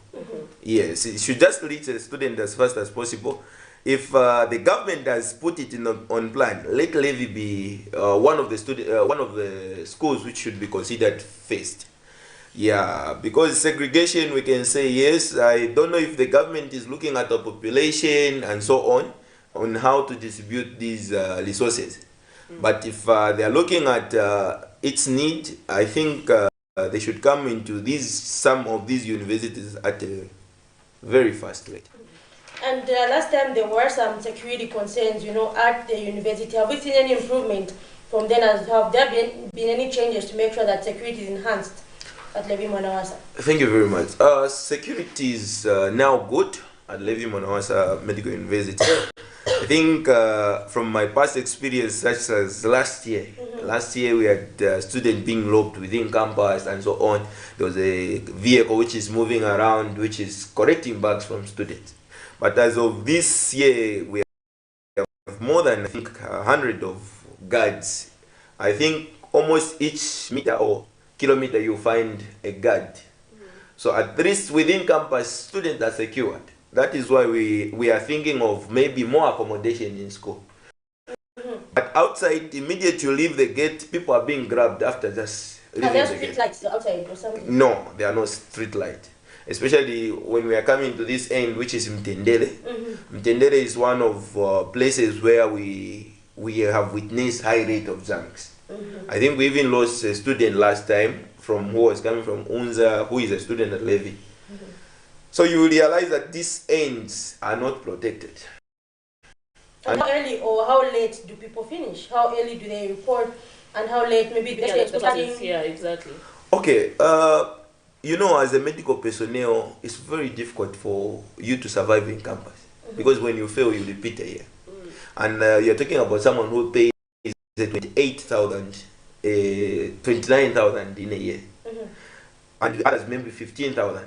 Yes, it should just reach the student as fast as possible. If the government has put it on plan, let Levy be one of the schools which should be considered first. Yeah, because segregation, we can say yes. I don't know if the government is looking at the population and so on how to distribute these resources. But if they are looking at its need, I think they should come into some of these universities at a very fast rate. And last time there were some security concerns, at the university. Have we seen any improvement from then? Have there been any changes to make sure that security is enhanced at Levi Mwanawasa? Thank you very much. Security is now good at Levi Mwanawasa Medical University. I think from my past experience, such as last year, we had a student being robbed within campus and so on. There was a vehicle which is moving around, which is collecting bags from students. But as of this year, we have more than, I think, 100 of guards. I think almost each meter or kilometer you find a guard. So at least within campus, students are secured. That is why we are thinking of maybe more accommodation in school. But outside, immediately you leave the gate, people are being grabbed after just leaving Are there the street gate. lights outside or something? No, there are no street lights. Especially when we are coming to this end, which is Mtendele. Mtendele is one of places where we have witnessed high rate of junks. I think we even lost a student last time from who was coming from Unza, who is a student at Levy. So you realize that these ends are not protected. And how early or how late do people finish? How early do they report? And how late maybe do they starting? Yeah, exactly. Okay, you know, as a medical personnel, it's very difficult for you to survive in campus. Because when you fail, you repeat a year. And you're talking about someone who pays 28,000, 29,000 in a year. And the others maybe 15,000.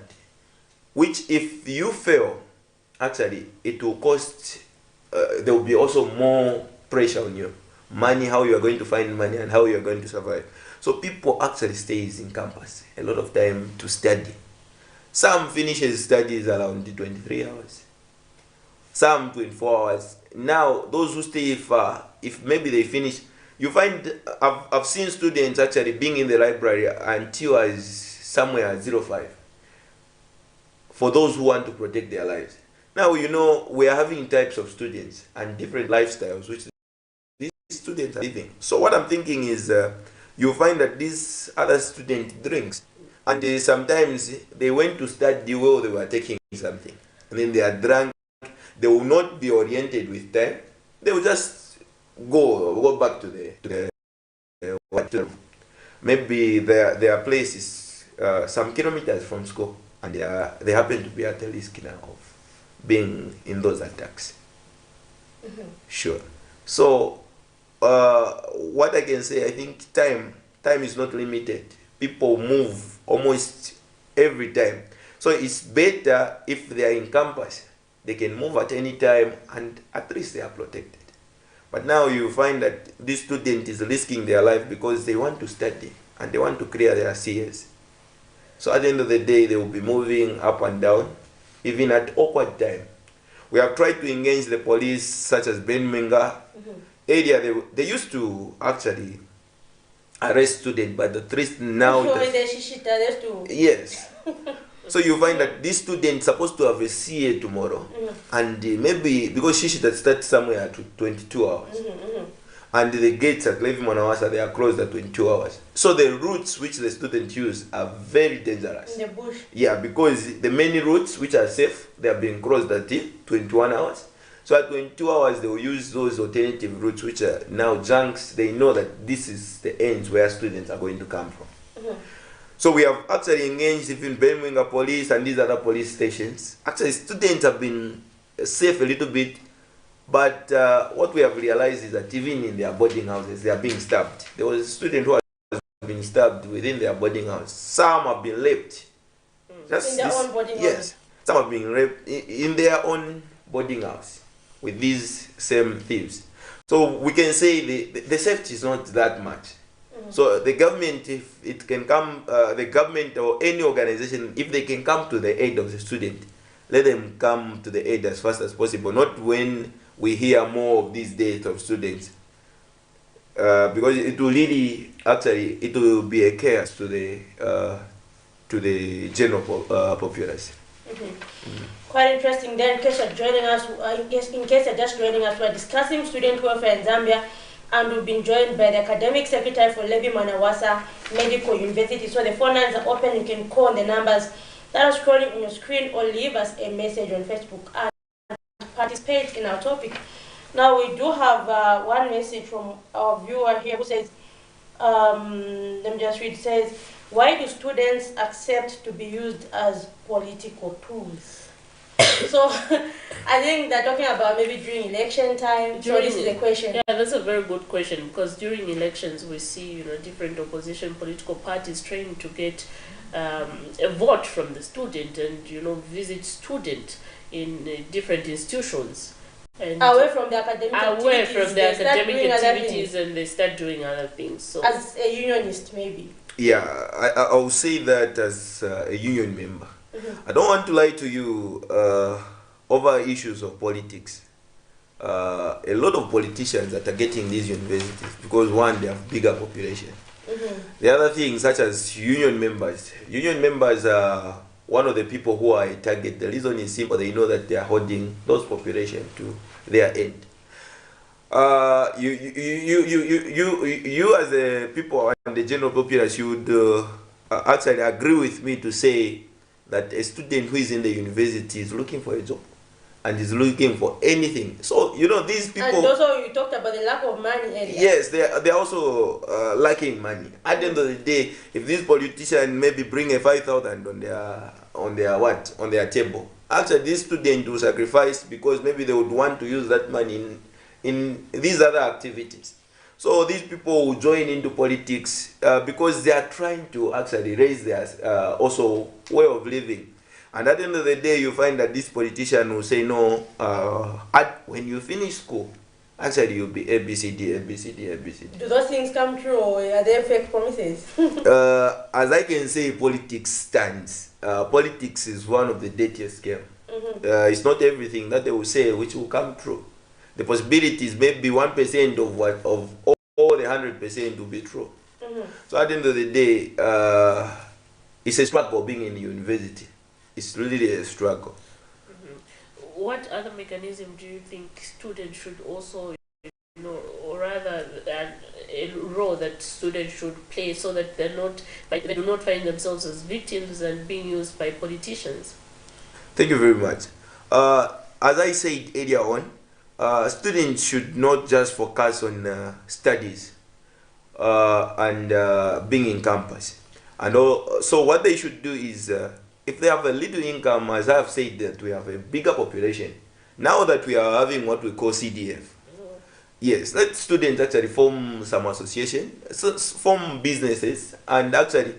Which if you fail, actually, it will cost, there will be also more pressure on you. Money, how you are going to find money and how you are going to survive. So people actually stays in campus a lot of time to study. Some finishes studies around 23 hours. Some 24 hours. Now, those who stay if maybe they finish, you find, I've seen students actually being in the library until as somewhere 05. For those who want to protect their lives. Now, you know, we are having types of students and different lifestyles which these students are living. So what I'm thinking is, you find that this other student drinks. And sometimes they went to study while they were taking something. And then they are drunk. They will not be oriented with time. They will just go back to the maybe their place is some kilometers from school. And they happen to be at the risk now of being in those attacks. Sure. So what I can say, I think time is not limited. People move almost every time. So it's better if they are in campus, they can move at any time and at least they are protected. But now you find that this student is risking their life because they want to study and they want to clear their CS. So at the end of the day, they will be moving up and down, even at awkward time. We have tried to engage the police, such as Ben Menga area. They used to actually arrest students, but the threat now. Yes. So you find that this student is supposed to have a CA tomorrow, and maybe because Shishita starts somewhere at 22 hours. And the gates at Levi Monawasa, they are closed at 22 hours. So the routes which the students use are very dangerous. In the bush. Yeah, because the many routes which are safe, they are being crossed at 21 hours. So at 22 hours, they will use those alternative routes which are now junks. They know that this is the ends where students are going to come from. So we have actually engaged even Birmingham police and these other police stations. Actually, students have been safe a little bit. But what we have realized is that even in their boarding houses, they are being stabbed. There was a student who has been stabbed within their boarding house. Some have been raped. In their own boarding house? Yes. Some have been raped in their own boarding house with these same thieves. So we can say the safety is not that much. So the government, if it can come, the government or any organization, if they can come to the aid of the student, let them come to the aid as fast as possible. Not when we hear more of these deaths of students, because it will really, actually, it will be a chaos to the general populace. Quite interesting. Then, in case you're joining us, in case you're just joining us, we're discussing student welfare in Zambia, and we've been joined by the academic secretary for Levi Manawasa Medical University. So the phone lines are open. You can call on the numbers that are scrolling on your screen or leave us a message on Facebook and participate in our topic. Now we do have one message from our viewer here who says, let me just read, it says, why do students accept to be used as political tools? So I think they're talking about maybe during election time. So this is the question. Yeah, that's a very good question, because during elections we see, different opposition political parties trying to get a vote from the student and visit student in different institutions. And away from the academic activities, and they start doing other things. So as a unionist, maybe. Yeah, I will say that as a union member. I don't want to lie to you. over issues of politics. A lot of politicians that are getting these universities because one, they have bigger population. The other thing, such as union members. Union members are one of the people who are a target. The reason is simple: they know that they are holding those population to their end. You as a people and the general populace should actually agree with me to say that a student who is in the university is looking for a job and is looking for anything. So, you know, these people... And also you talked about the lack of money earlier. Yes, they're also lacking money. At the end of the day, if these politicians maybe bring a 5,000 on their table, actually this student will sacrifice because maybe they would want to use that money in these other activities. So these people will join into politics because they are trying to actually raise their also way of living. And at the end of the day, you find that this politician will say, no, when you finish school, actually you'll be ABCD, ABCD, ABCD. Do those things come true, or are they fake promises? As I can say, politics stands. Politics is one of the dirtiest games. It's not everything that they will say which will come true. The possibilities maybe 1% of all the 100% will be true. So at the end of the day, it's a struggle being in university. It's really a struggle. What other mechanism do you think students should also, you know, or rather a role that students should play so that they do not find themselves as victims and being used by politicians? Thank you very much. As I said earlier on, students should not just focus on studies and being in campus. And so what they should do is, if they have a little income, as I have said, that we have a bigger population, now that we are having what we call CDF, yes, let students actually form some association, form businesses, and actually,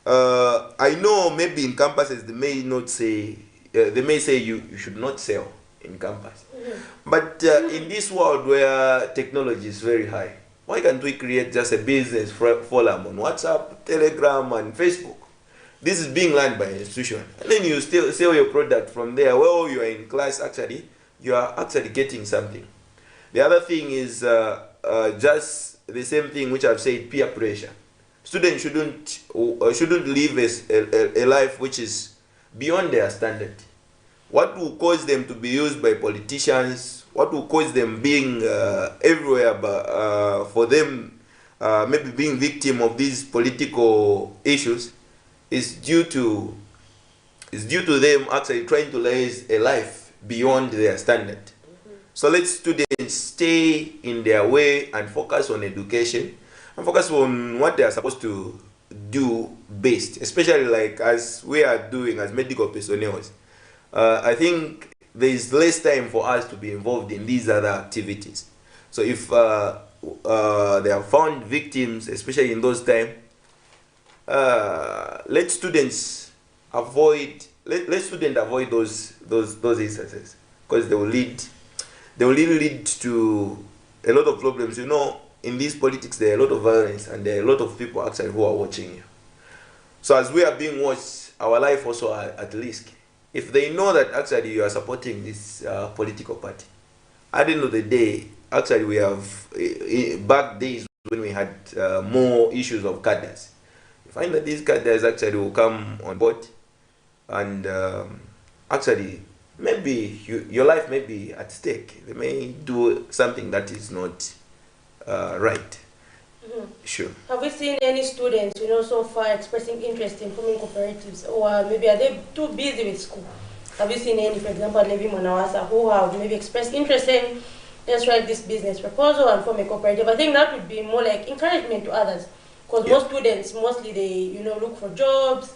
I know maybe in campuses they may not say, they may say you should not sell in campus. But in this world where technology is very high, why can't we create just a business forum on WhatsApp, Telegram, and Facebook? This is being run by an institution. And then you still sell your product from there. Well, you are in class, actually, you are actually getting something. The other thing is just the same thing which I've said, peer pressure. Students shouldn't live a life which is beyond their standard. What will cause them to be used by politicians, what will cause them being everywhere, for them maybe being victim of these political issues, is due to them actually trying to raise a life beyond their standard. So let students stay in their way and focus on education and focus on what they are supposed to do best, especially like as we are doing as medical personnel. I think there is less time for us to be involved in these other activities. So if they are found victims, especially in those times, let students avoid those instances, because they will really lead to a lot of problems. You know, in this politics there are a lot of violence and there are a lot of people actually who are watching you. So as we are being watched, our life also are at risk. If they know that actually you are supporting this political party, at the end of the day, actually we have back days when we had more issues of cadres. You find that these cadres actually will come on board and actually maybe your life may be at stake. They may do something that is not right. Sure. Have we seen any students, you know, so far expressing interest in forming cooperatives, or maybe are they too busy with school? Have you seen any, for example, maybe Manawasa, who have maybe expressed interest in, let's write this business proposal and form a cooperative? I think that would be more like encouragement to others, because most students, mostly they, you know, look for jobs,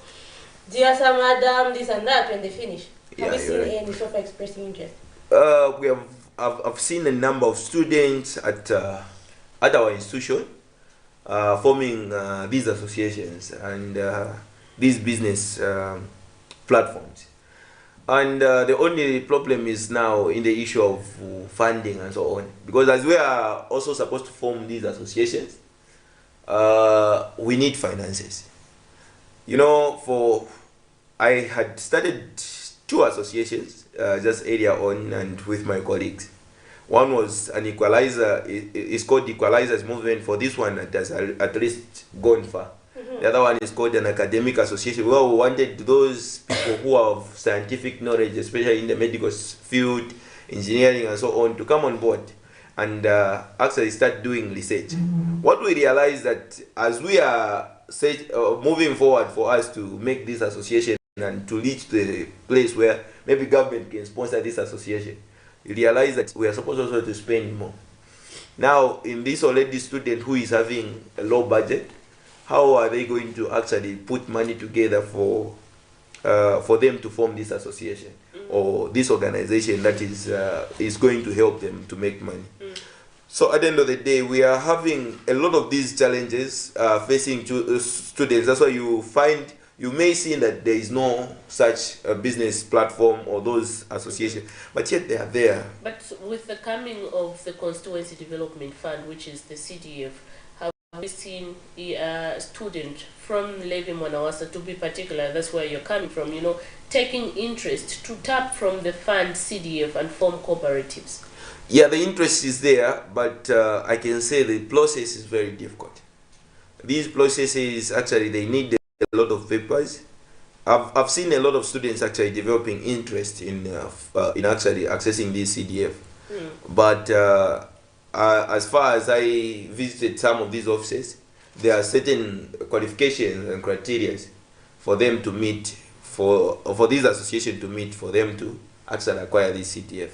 dear some madam, this and that when they finish. Have you seen any so far expressing interest? I've seen a number of students at our institution forming these associations and these business platforms. And the only problem is now in the issue of funding and so on, because as we are also supposed to form these associations, we need finances. You know, I had started 2 associations just earlier on and with my colleagues. One was an equalizer. It's called Equalizers Movement. For this one, it has at least gone far. The other one is called an academic association. Well, we wanted those people who have scientific knowledge, especially in the medical field, engineering and so on, to come on board and actually start doing research. What we realized that as we are moving forward for us to make this association and to reach the place where maybe government can sponsor this association, we realize that we are supposed also to spend more. Now, in this already student who is having a low budget, how are they going to actually put money together for them to form this association or this organization that is going to help them to make money? So at the end of the day, we are having a lot of these challenges facing students. That's why you may see that there is no such a business platform or those associations, but yet they are there. But with the coming of the Constituency Development Fund, which is the CDF, have we seen a student from Levi Mwanawasa, to be particular, that's where you're coming from, taking interest to tap from the fund CDF and form cooperatives? Yeah, the interest is there, but I can say the process is very difficult. These processes, actually, they need a lot of papers. I've seen a lot of students actually developing interest in actually accessing this CDF. But as far as I visited some of these offices, there are certain qualifications and criteria for them to meet, for this association to meet, for them to actually acquire this CDF.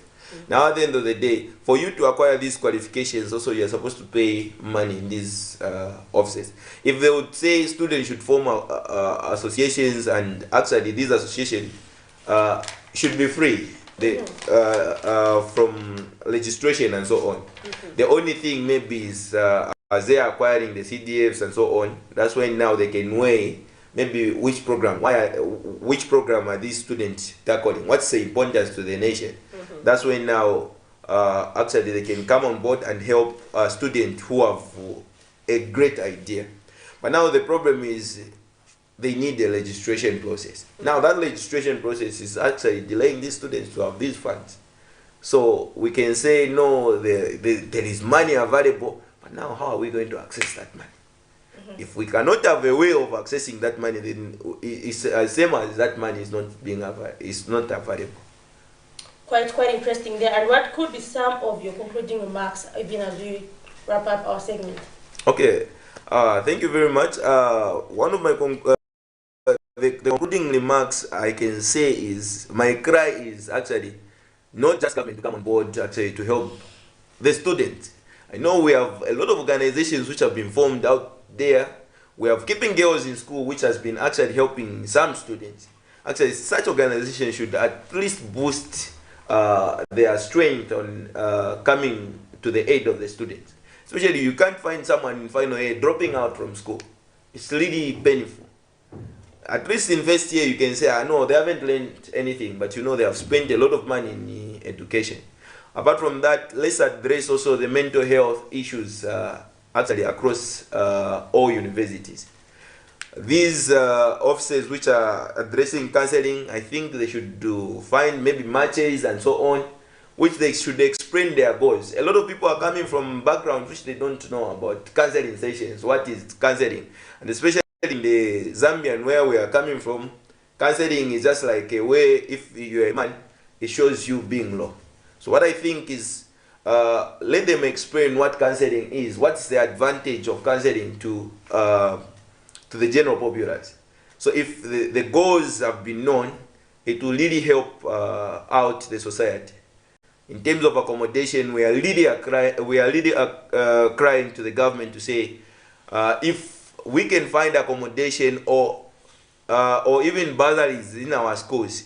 Now, at the end of the day, for you to acquire these qualifications, also you're supposed to pay money in these offices. If they would say students should form associations, and actually these associations should be free from registration and so on. The only thing maybe is as they are acquiring the CDFs and so on, that's when now they can weigh maybe which program are these students tackling, what's the importance to the nation. That's when now actually they can come on board and help students who have a great idea. But now the problem is they need a registration process. Now that registration process is actually delaying these students to have these funds. So we can say, no, there is money available, but now how are we going to access that money? If we cannot have a way of accessing that money, then it's as same as that money is not being available. Quite interesting there. And what could be some of your concluding remarks, even as we wrap up our segment? Okay, thank you very much. One of my the concluding remarks I can say is, my cry is actually not just government to come on board actually to help the students. I know we have a lot of organizations which have been formed out there. We have Keeping Girls in School, which has been actually helping some students. Actually, such organizations should at least boost their strength on coming to the aid of the students. Especially, you can't find someone in final year dropping out from school. It's really painful. At least in first year, you can say, I know they haven't learned anything, but they have spent a lot of money in education. Apart from that, let's address also the mental health issues actually across all universities. These offices which are addressing counseling, I think they should find maybe matches and so on, which they should explain their goals. A lot of people are coming from backgrounds which they don't know about counseling sessions. What is counseling? And especially in the Zambian where we are coming from, counseling is just like a way, if you're a man, it shows you being low. So what I think is, let them explain what counseling is, what's the advantage of counseling to the general populace. So if the goals have been known, it will really help out the society. In terms of accommodation, we are really crying to the government to say, if we can find accommodation or even bursaries in our schools,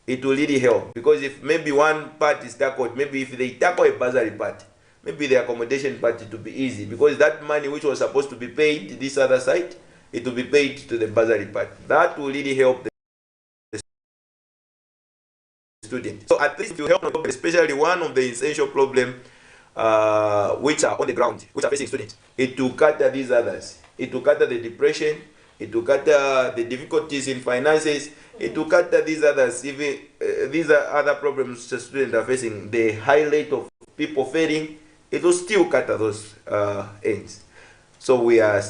it will really help. Because if maybe one part is tackled, maybe if they tackle a bursary part, maybe the accommodation part, it will be easy. Because that money which was supposed to be paid this other side, it will be paid to the bursary part. That will really help the student. So at least to help, especially one of the essential problems which are on the ground, which are facing students, it will cater these others. It will cater the depression, it will cut the difficulties in finances, it will cut these others, even these are other problems the students are facing, the high rate of people failing, it will still cut those ends. So we are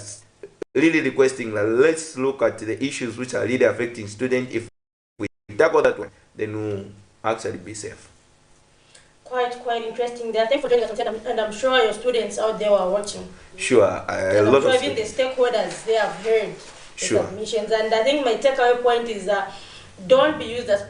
really requesting that let's look at the issues which are really affecting students. If we tackle that one, then we'll actually be safe. Quite interesting there. Thank you for joining us, and I'm sure your students out there are watching. Sure, a lot of even the stakeholders, they have heard the submissions, and I think my takeaway point is that don't be used as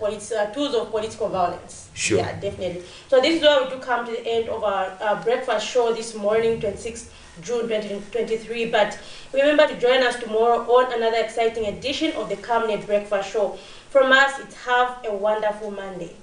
tools of political violence. Sure. Yeah, definitely. So this is where we do come to the end of our breakfast show this morning, 26th June 2023. But remember to join us tomorrow on another exciting edition of the Camnet Breakfast Show. From us, it's have a wonderful Monday.